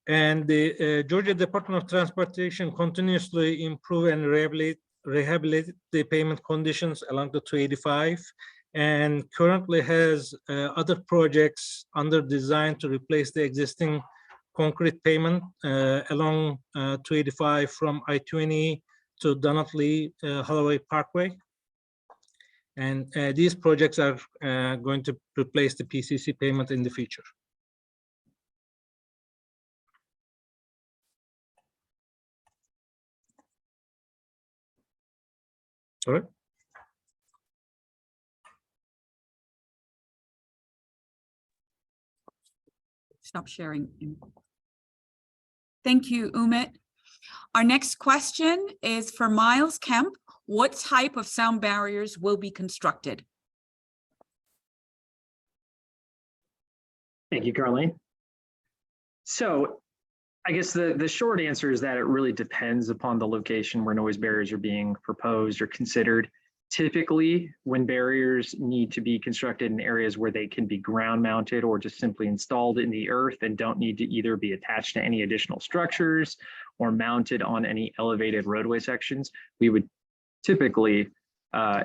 H: And the Georgia Department of Transportation continuously improve and rehabilitate the payment conditions along the 285 and currently has other projects under design to replace the existing concrete pavement along 285 from I-20 to Donatlee Holloway Parkway. And these projects are going to replace the PCC payment in the future. Sorry?
B: Stop sharing. Thank you, Umit. Our next question is for Miles Kemp. What type of sound barriers will be constructed?
F: Thank you, Carlene. So I guess the short answer is that it really depends upon the location where noise barriers are being proposed or considered. Typically, when barriers need to be constructed in areas where they can be ground mounted or just simply installed in the earth and don't need to either be attached to any additional structures or mounted on any elevated roadway sections, we would typically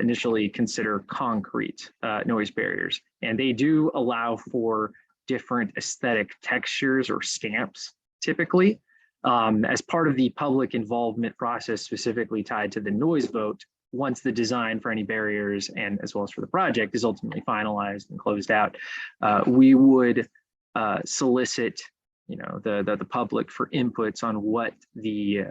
F: initially consider concrete noise barriers. And they do allow for different aesthetic textures or stamps, typically. As part of the public involvement process specifically tied to the noise vote, once the design for any barriers and as well as for the project is ultimately finalized and closed out, we would solicit, the public for inputs on what the,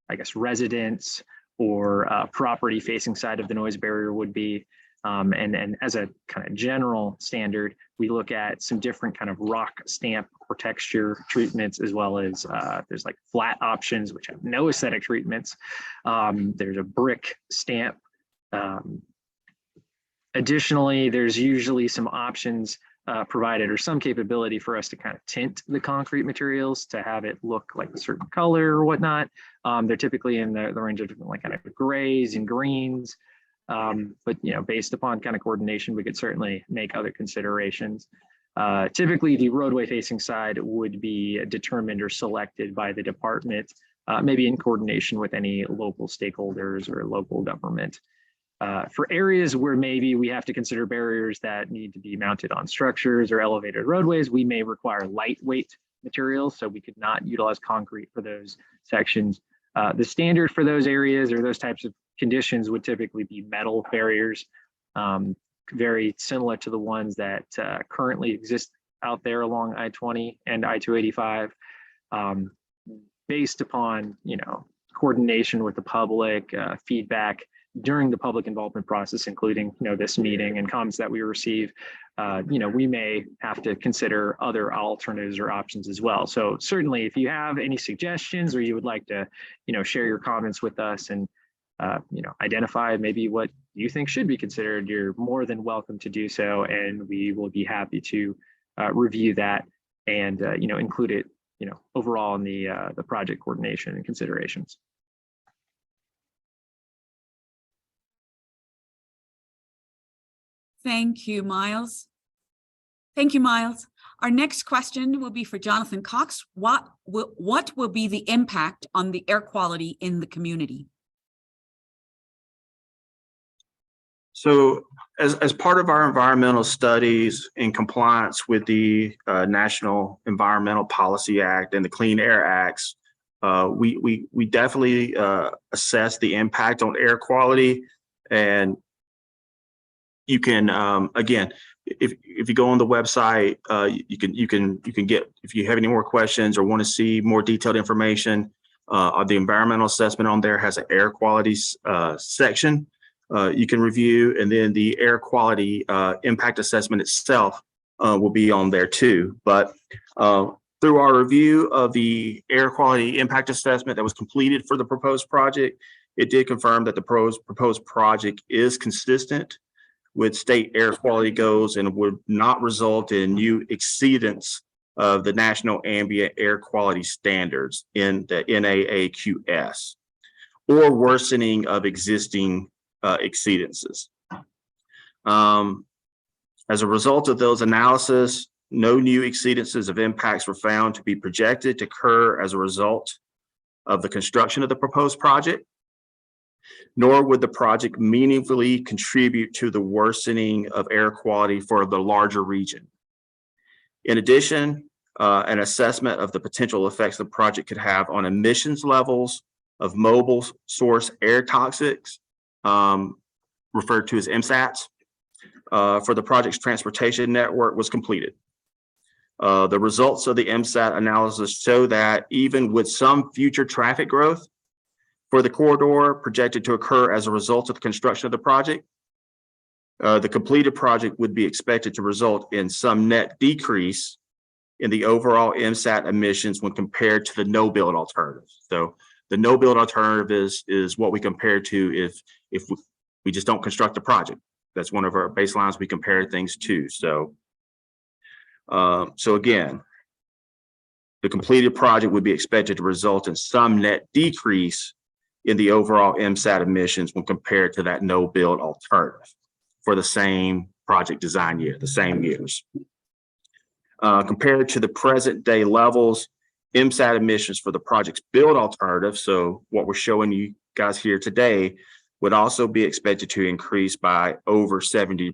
F: I guess, residents or property facing side of the noise barrier would be. And as a kind of general standard, we look at some different kind of rock stamp or texture treatments, as well as there's like flat options, which have no aesthetic treatments. There's a brick stamp. Additionally, there's usually some options provided or some capability for us to kind of tint the concrete materials to have it look like a certain color or whatnot. They're typically in the range of different like kind of grays and greens. But based upon kind of coordination, we could certainly make other considerations. Typically, the roadway facing side would be determined or selected by the department, maybe in coordination with any local stakeholders or local government. For areas where maybe we have to consider barriers that need to be mounted on structures or elevated roadways, we may require lightweight materials, so we could not utilize concrete for those sections. The standard for those areas or those types of conditions would typically be metal barriers, very similar to the ones that currently exist out there along I-20 and I-285, based upon coordination with the public, feedback during the public involvement process, including this meeting and comments that we receive. We may have to consider other alternatives or options as well. So certainly, if you have any suggestions or you would like to share your comments with us and identify maybe what you think should be considered, you're more than welcome to do so, and we will be happy to review that and include it overall in the project coordination and considerations.
B: Thank you, Miles. Thank you, Miles. Our next question will be for Jonathan Cox. What will be the impact on the air quality in the community?
G: So as part of our environmental studies in compliance with the National Environmental Policy Act and the Clean Air Acts, we definitely assess the impact on air quality. And you can, again, if you go on the website, you can get, if you have any more questions or want to see more detailed information, the environmental assessment on there has an air quality section you can review, and then the air quality impact assessment itself will be on there too. But through our review of the air quality impact assessment that was completed for the proposed project, it did confirm that the proposed project is consistent with state air quality goals and would not result in new exceedance of the National Ambient Air Quality Standards in the NAAQS or worsening of existing exceedances. As a result of those analysis, no new exceedances of impacts were found to be projected to occur as a result of the construction of the proposed project, nor would the project meaningfully contribute to the worsening of air quality for the larger region. In addition, an assessment of the potential effects the project could have on emissions levels of mobile source air toxics, referred to as MSATs, for the project's transportation network was completed. The results of the MSAT analysis show that even with some future traffic growth for the corridor projected to occur as a result of the construction of the project, the completed project would be expected to result in some net decrease in the overall MSAT emissions when compared to the no-build alternative. So the no-build alternative is what we compare to if we just don't construct the project. That's one of our baselines we compare things to. So again, the completed project would be expected to result in some net decrease in the overall MSAT emissions when compared to that no-build alternative for the same project design year, the same years. Compared to the present day levels, MSAT emissions for the project's build alternative, so what we're showing you guys here today, would also be expected to increase by over 70%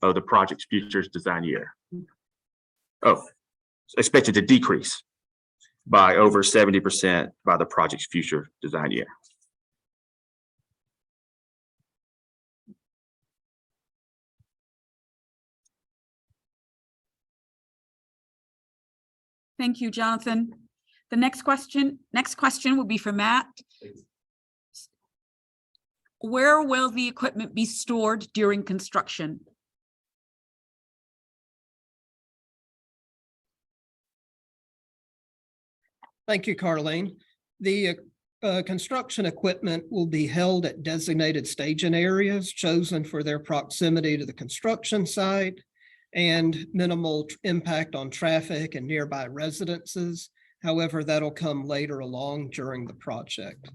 G: of the project's future design year. Oh, expected to decrease by over 70% by the project's future design year.
B: Thank you, Jonathan. The next question will be for Matt. Where will the equipment be stored during construction?
A: Thank you, Carlene. The construction equipment will be held at designated staging areas chosen for their proximity to the construction site and minimal impact on traffic and nearby residences. However, that'll come later along during the project.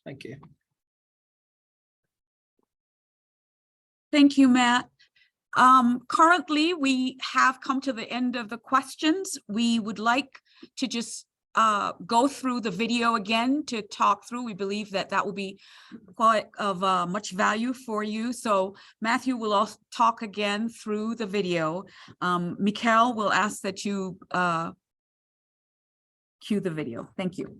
A: Thank you.
B: Thank you, Matt. Currently, we have come to the end of the questions. We would like to just go through the video again to talk through. We believe that that will be quite of much value for you. So Matthew will also talk again through the video. Mikhail will ask that you cue the video. Thank you.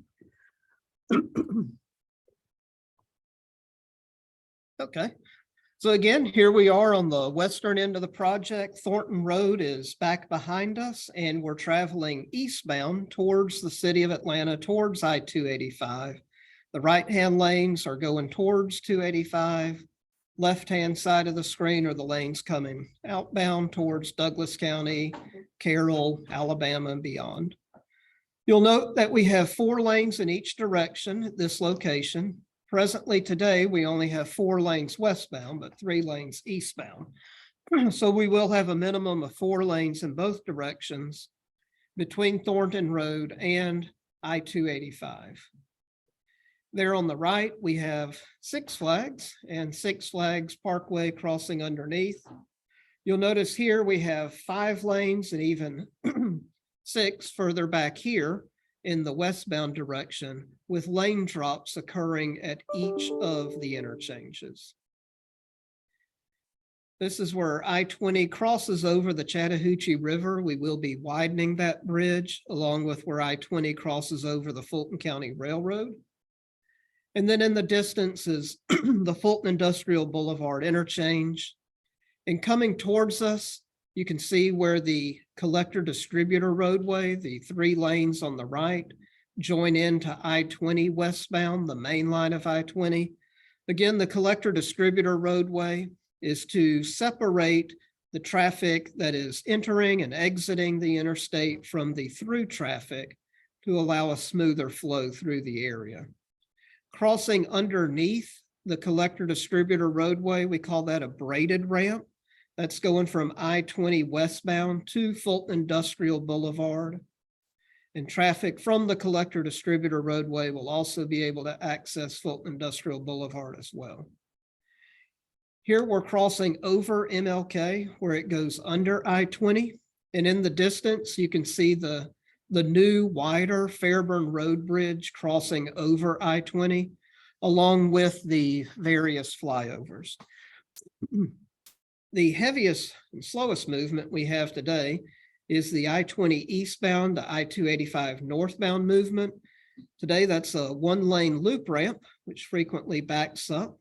A: Okay. So again, here we are on the western end of the project. Thornton Road is back behind us, and we're traveling eastbound towards the city of Atlanta, towards I-285. The right-hand lanes are going towards 285. Left-hand side of the screen are the lanes coming outbound towards Douglas County, Carroll, Alabama, and beyond. You'll note that we have 4 lanes in each direction at this location. Presently today, we only have 4 lanes westbound, but 3 lanes eastbound. So we will have a minimum of 4 lanes in both directions between Thornton Road and I-285. There on the right, we have Six Flags and Six Flags Parkway crossing underneath. You'll notice here we have 5 lanes and even 6 further back here in the westbound direction, with lane drops occurring at each of the interchanges. This is where I-20 crosses over the Chattahoochee River. We will be widening that bridge along with where I-20 crosses over the Fulton County Railroad. And then in the distance is the Fulton Industrial Boulevard interchange. And coming towards us, you can see where the collector distributor roadway, the 3 lanes on the right, join into I-20 westbound, the main line of I-20. Again, the collector distributor roadway is to separate the traffic that is entering and exiting the interstate from the through traffic to allow a smoother flow through the area. Crossing underneath the collector distributor roadway, we call that a braided ramp. That's going from I-20 westbound to Fulton Industrial Boulevard. And traffic from the collector distributor roadway will also be able to access Fulton Industrial Boulevard as well. Here we're crossing over MLK where it goes under I-20. And in the distance, you can see the new wider Fairburn Road Bridge crossing over I-20 along with the various flyovers. The heaviest and slowest movement we have today is the I-20 eastbound to I-285 northbound movement. Today, that's a 1-lane loop ramp, which frequently backs up.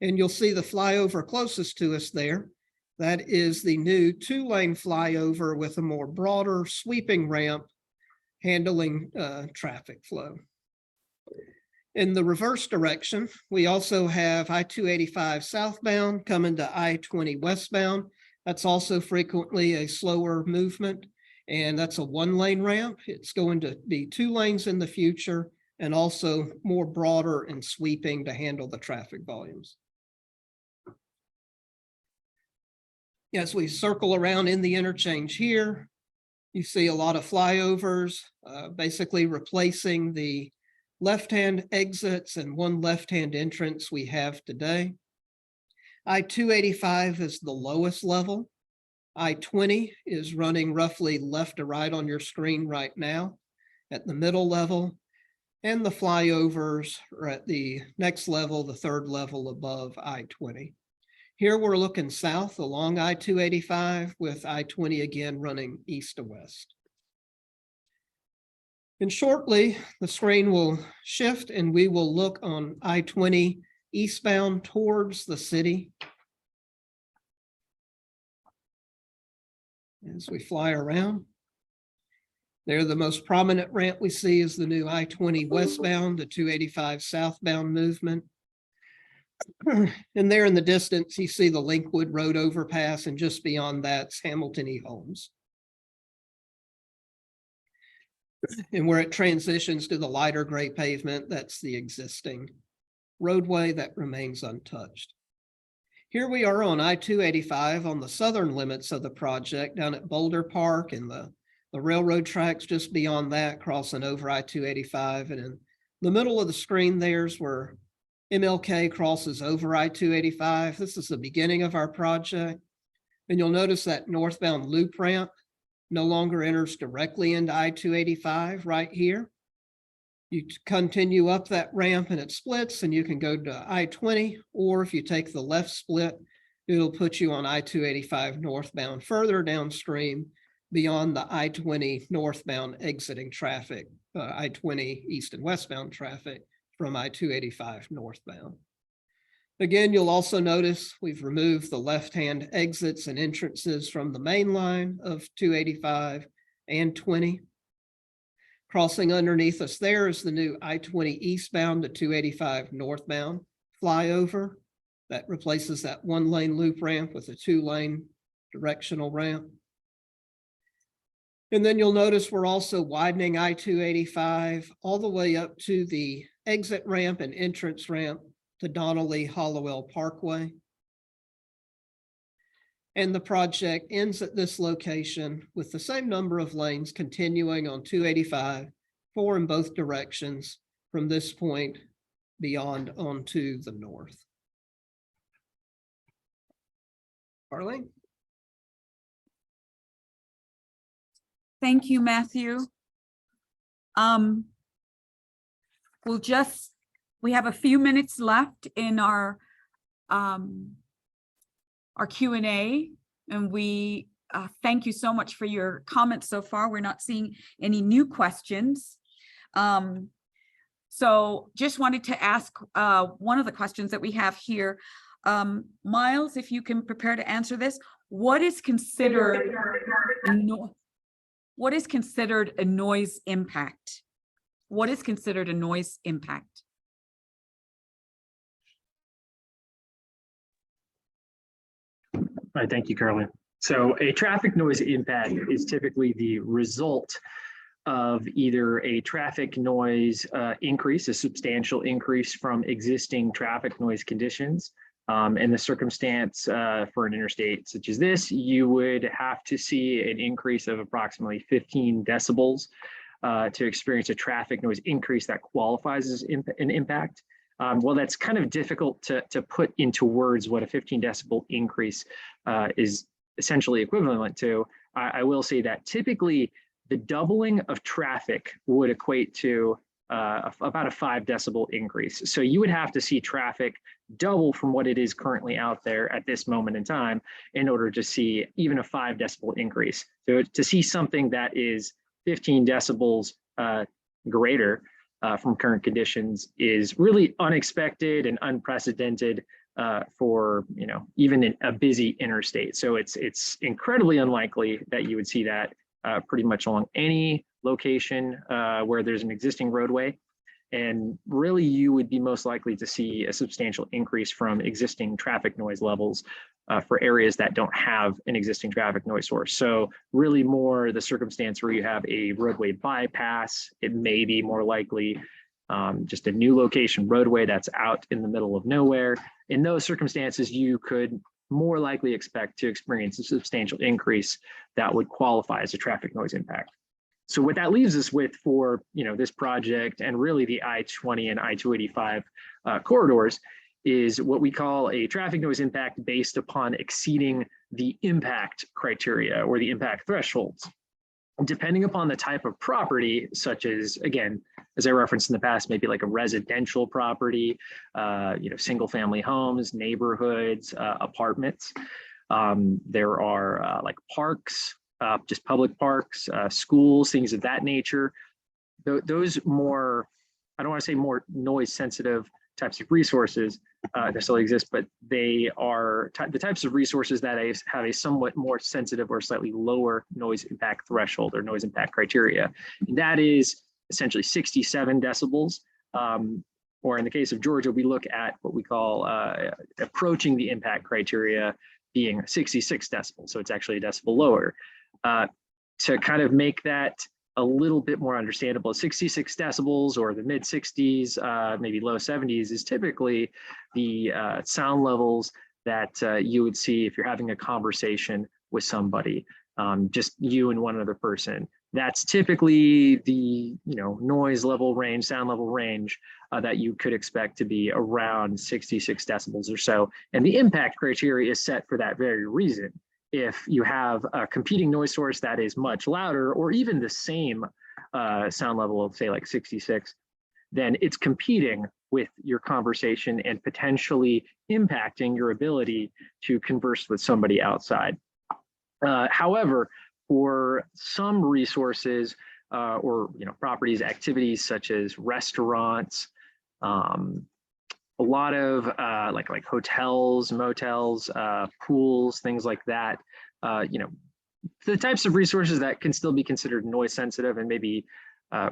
A: And you'll see the flyover closest to us there. That is the new 2-lane flyover with a more broader sweeping ramp handling traffic flow. In the reverse direction, we also have I-285 southbound coming to I-20 westbound. That's also frequently a slower movement, and that's a 1-lane ramp. It's going to be 2 lanes in the future and also more broader and sweeping to handle the traffic volumes. As we circle around in the interchange here, you see a lot of flyovers, basically replacing the left-hand exits and 1 left-hand entrance we have today. I-285 is the lowest level. I-20 is running roughly left to right on your screen right now at the middle level. And the flyovers are at the next level, the 3rd level above I-20. Here we're looking south along I-285 with I-20 again running east to west. And shortly, the screen will shift and we will look on I-20 eastbound towards the city. As we fly around, there the most prominent ramp we see is the new I-20 westbound to 285 southbound movement. And there in the distance, you see the Linkwood Road overpass, and just beyond that's Hamilton E. Holmes. And where it transitions to the lighter gray pavement, that's the existing roadway that remains untouched. Here we are on I-285 on the southern limits of the project down at Boulder Park, and the railroad tracks just beyond that crossing over I-285. And in the middle of the screen there's where MLK crosses over I-285. This is the beginning of our project. And you'll notice that northbound loop ramp no longer enters directly into I-285 right here. You continue up that ramp and it splits and you can go to I-20, or if you take the left split, it'll put you on I-285 northbound further downstream beyond the I-20 northbound exiting traffic, I-20 east and westbound traffic from I-285 northbound. Again, you'll also notice we've removed the left-hand exits and entrances from the main line of 285 and 20. Crossing underneath us there is the new I-20 eastbound to 285 northbound flyover that replaces that 1-lane loop ramp with a 2-lane directional ramp. And then you'll notice we're also widening I-285 all the way up to the exit ramp and entrance ramp to Donnelly Hollowell Parkway. And the project ends at this location with the same number of lanes continuing on 285, 4 in both directions from this point beyond onto the north. Arlene?
B: Thank you, Matthew. We have a few minutes left in our our Q&A, and we thank you so much for your comments so far. We're not seeing any new questions. So just wanted to ask one of the questions that we have here. Miles, if you can prepare to answer this, what is considered a noise impact? What is considered a noise impact?
F: All right, thank you, Carolyn. So a traffic noise impact is typically the result of either a traffic noise increase, a substantial increase from existing traffic noise conditions. In the circumstance for an interstate such as this, you would have to see an increase of approximately 15 decibels to experience a traffic noise increase that qualifies as an impact. Well, that's kind of difficult to put into words what a 15 decibel increase is essentially equivalent to. I will say that typically the doubling of traffic would equate to about a 5 decibel increase. So you would have to see traffic double from what it is currently out there at this moment in time in order to see even a 5 decibel increase. So to see something that is 15 decibels greater from current conditions is really unexpected and unprecedented for, you know, even a busy interstate. So it's incredibly unlikely that you would see that pretty much along any location where there's an existing roadway. And really, you would be most likely to see a substantial increase from existing traffic noise levels for areas that don't have an existing traffic noise source. So really more the circumstance where you have a roadway bypass, it may be more likely just a new location roadway that's out in the middle of nowhere. In those circumstances, you could more likely expect to experience a substantial increase that would qualify as a traffic noise impact. So what that leaves us with for, you know, this project and really the I-20 and I-285 corridors is what we call a traffic noise impact based upon exceeding the impact criteria or the impact thresholds. Depending upon the type of property, such as, again, as I referenced in the past, maybe like a residential property, you know, single family homes, neighborhoods, apartments. There are like parks, just public parks, schools, things of that nature. Those more, I don't want to say more noise sensitive types of resources necessarily exist, but they are the types of resources that have a somewhat more sensitive or slightly lower noise impact threshold or noise impact criteria. And that is essentially 67 decibels. Or in the case of Georgia, we look at what we call approaching the impact criteria being 66 decibels. So it's actually a decibel lower. To kind of make that a little bit more understandable, 66 decibels or the mid 60s, maybe low 70s is typically the sound levels that you would see if you're having a conversation with somebody, just you and one other person. That's typically the, you know, noise level range, sound level range that you could expect to be around 66 decibels or so. And the impact criteria is set for that very reason. If you have a competing noise source that is much louder or even the same sound level of say like 66, then it's competing with your conversation and potentially impacting your ability to converse with somebody outside. However, for some resources or, you know, properties, activities such as restaurants, a lot of like hotels, motels, pools, things like that. You know, the types of resources that can still be considered noise sensitive and maybe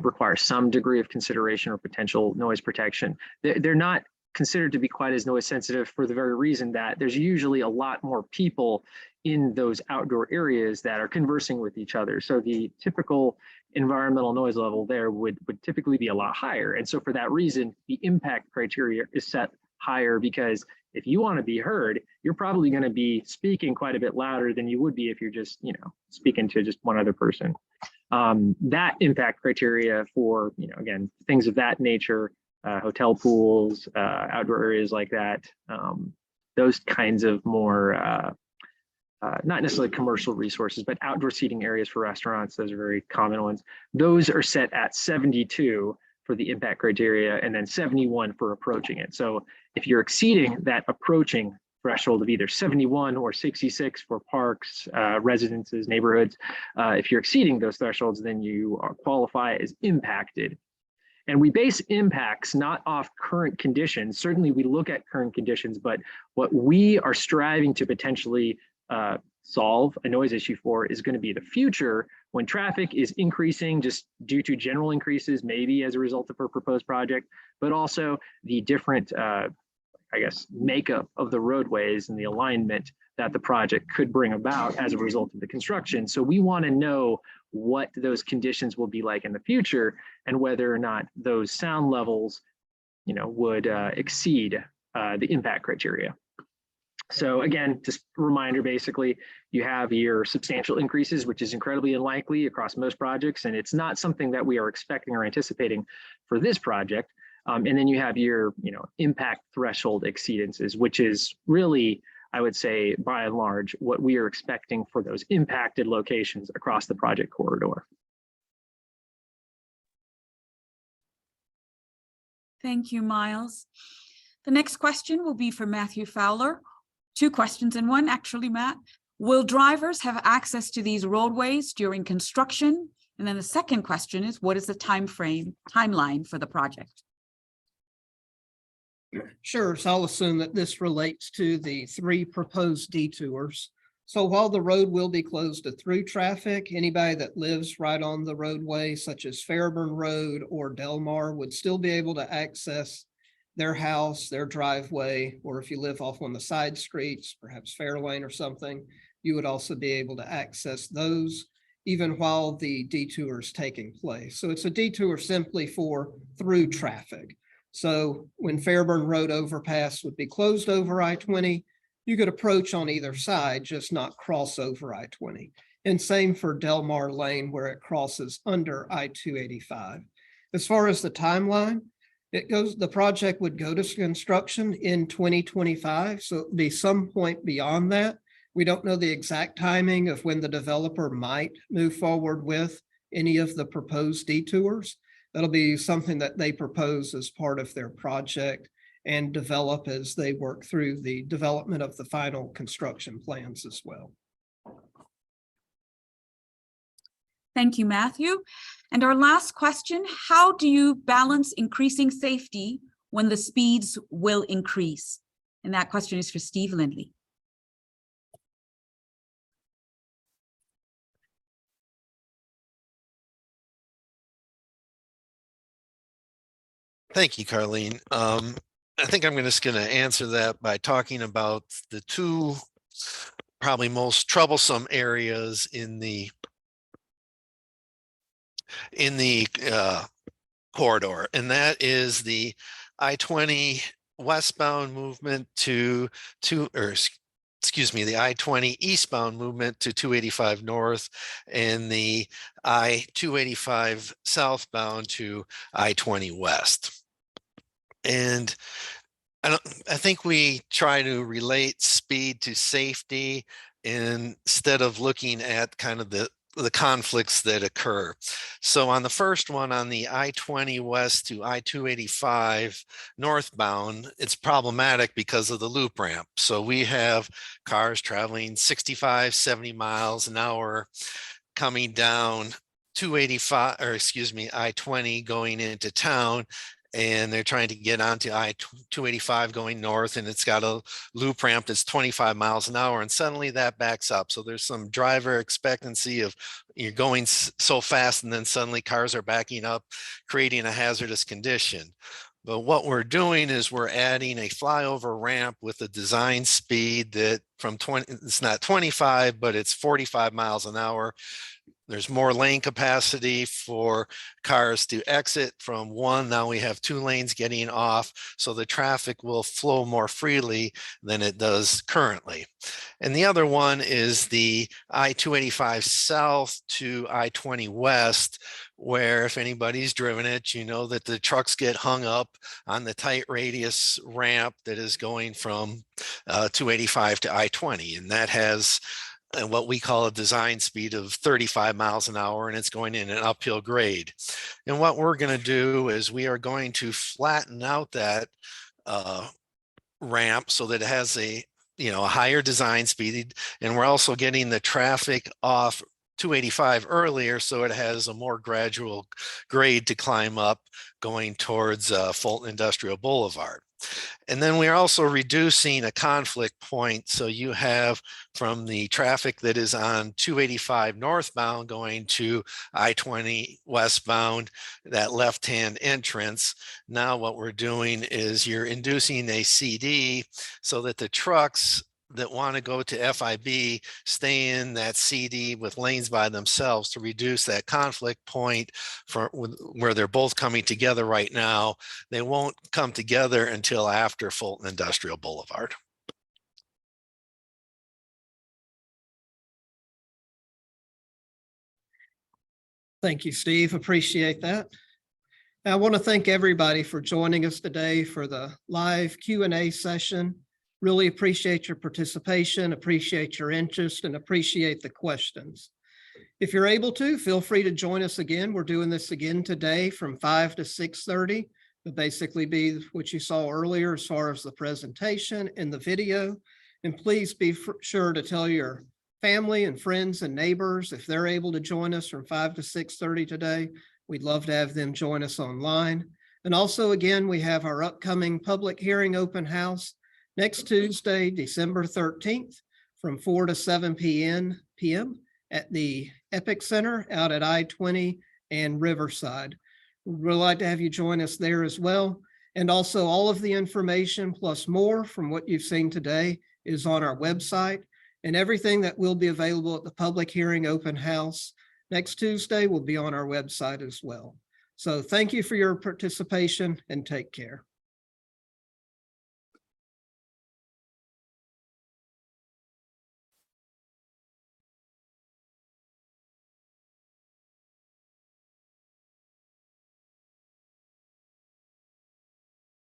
F: require some degree of consideration or potential noise protection. They're not considered to be quite as noise sensitive for the very reason that there's usually a lot more people in those outdoor areas that are conversing with each other. So the typical environmental noise level there would typically be a lot higher. And so for that reason, the impact criteria is set higher because if you want to be heard, you're probably going to be speaking quite a bit louder than you would be if you're just, you know, speaking to just one other person. That impact criteria for, you know, again, things of that nature, hotel pools, outdoor areas like that, those kinds of more not necessarily commercial resources, but outdoor seating areas for restaurants. Those are very common ones. Those are set at 72 for the impact criteria and then 71 for approaching it. So if you're exceeding that approaching threshold of either 71 or 66 for parks, residences, neighborhoods. If you're exceeding those thresholds, then you qualify as impacted. And we base impacts not off current conditions. Certainly we look at current conditions, but what we are striving to potentially solve a noise issue for is going to be the future when traffic is increasing just due to general increases, maybe as a result of a proposed project, but also the different, makeup of the roadways and the alignment that the project could bring about as a result of the construction. So we want to know what those conditions will be like in the future and whether or not those sound levels, would exceed the impact criteria. So again, just a reminder, basically, you have your substantial increases, which is incredibly unlikely across most projects, and it's not something that we are expecting or anticipating for this project. And then you have your, impact threshold exceedances, which is really, I would say, by and large, what we are expecting for those impacted locations across the project corridor.
B: Thank you, Miles. The next question will be for Matthew Fowler. 2 questions in one, actually, Matt. Will drivers have access to these roadways during construction? And then the second question is, what is the timeline for the project?
A: Sure, so I'll assume that this relates to the 3 proposed detours. So while the road will be closed to through traffic, anybody that lives right on the roadway, such as Fairburn Road or Delmar, would still be able to access their house, their driveway, or if you live off on the side streets, perhaps Fairlane or something, you would also be able to access those even while the detour is taking place. So it's a detour simply for through traffic. So when Fairburn Road overpass would be closed over I-20, you could approach on either side, just not cross over I-20. And same for Delmar Lane where it crosses under I-285. As far as the timeline, the project would go to construction in 2025. So it'll be some point beyond that. We don't know the exact timing of when the developer might move forward with any of the proposed detours. That'll be something that they propose as part of their project and develop as they work through the development of the final construction plans as well.
B: Thank you, Matthew. And our last question, how do you balance increasing safety when the speeds will increase? And that question is for Steve Lindley.
C: Thank you, Carlene. I think I'm just going to answer that by talking about the 2 probably most troublesome areas in the corridor, and that is the I-20 westbound movement the I-20 eastbound movement to 285 north and the I-285 southbound to I-20 west. And I think we try to relate speed to safety instead of looking at kind of the conflicts that occur. So on the first one, on the I-20 west to I-285 northbound, it's problematic because of the loop ramp. So we have cars traveling 65, 70 miles an hour coming down I-20 going into town, and they're trying to get onto I-285 going north, and it's got a loop ramp that's 25 miles an hour, and suddenly that backs up. So there's some driver expectancy of you're going so fast, and then suddenly cars are backing up, creating a hazardous condition. But what we're doing is we're adding a flyover ramp with a design speed that it's not 25, but it's 45 miles an hour. There's more lane capacity for cars to exit from one. Now we have 2 lanes getting off, so the traffic will flow more freely than it does currently. And the other one is the I-285 south to I-20 west, where if anybody's driven it, you know that the trucks get hung up on the tight radius ramp that is going from 285 to I-20, and that has what we call a design speed of 35 miles an hour, and it's going in an uphill grade. And what we're going to do is we are going to flatten out that ramp so that it has a a higher design speed, and we're also getting the traffic off 285 earlier, so it has a more gradual grade to climb up going towards Fulton Industrial Boulevard. And then we're also reducing a conflict point. So you have from the traffic that is on 285 northbound going to I-20 westbound, that left-hand entrance. Now what we're doing is you're inducing a CD so that the trucks that want to go to FIB stay in that CD with lanes by themselves to reduce that conflict point from where they're both coming together right now. They won't come together until after Fulton Industrial Boulevard.
A: Thank you, Steve. Appreciate that. I want to thank everybody for joining us today for the live Q&A session. Really appreciate your participation, appreciate your interest, and appreciate the questions. If you're able to, feel free to join us again. We're doing this again today from 5 to 6:30. It'll basically be what you saw earlier as far as the presentation and the video. And please be sure to tell your family and friends and neighbors if they're able to join us from 5 to 6:30 today. We'd love to have them join us online. And also, again, we have our upcoming public hearing open house next Tuesday, December 13th, from 4 to 7 p.m. at the Epic Center out at I-20 and Riverside. We'd really like to have you join us there as well. And also all of the information plus more from what you've seen today is on our website, and everything that will be available at the public hearing open house next Tuesday will be on our website as well. So thank you for your participation and take care.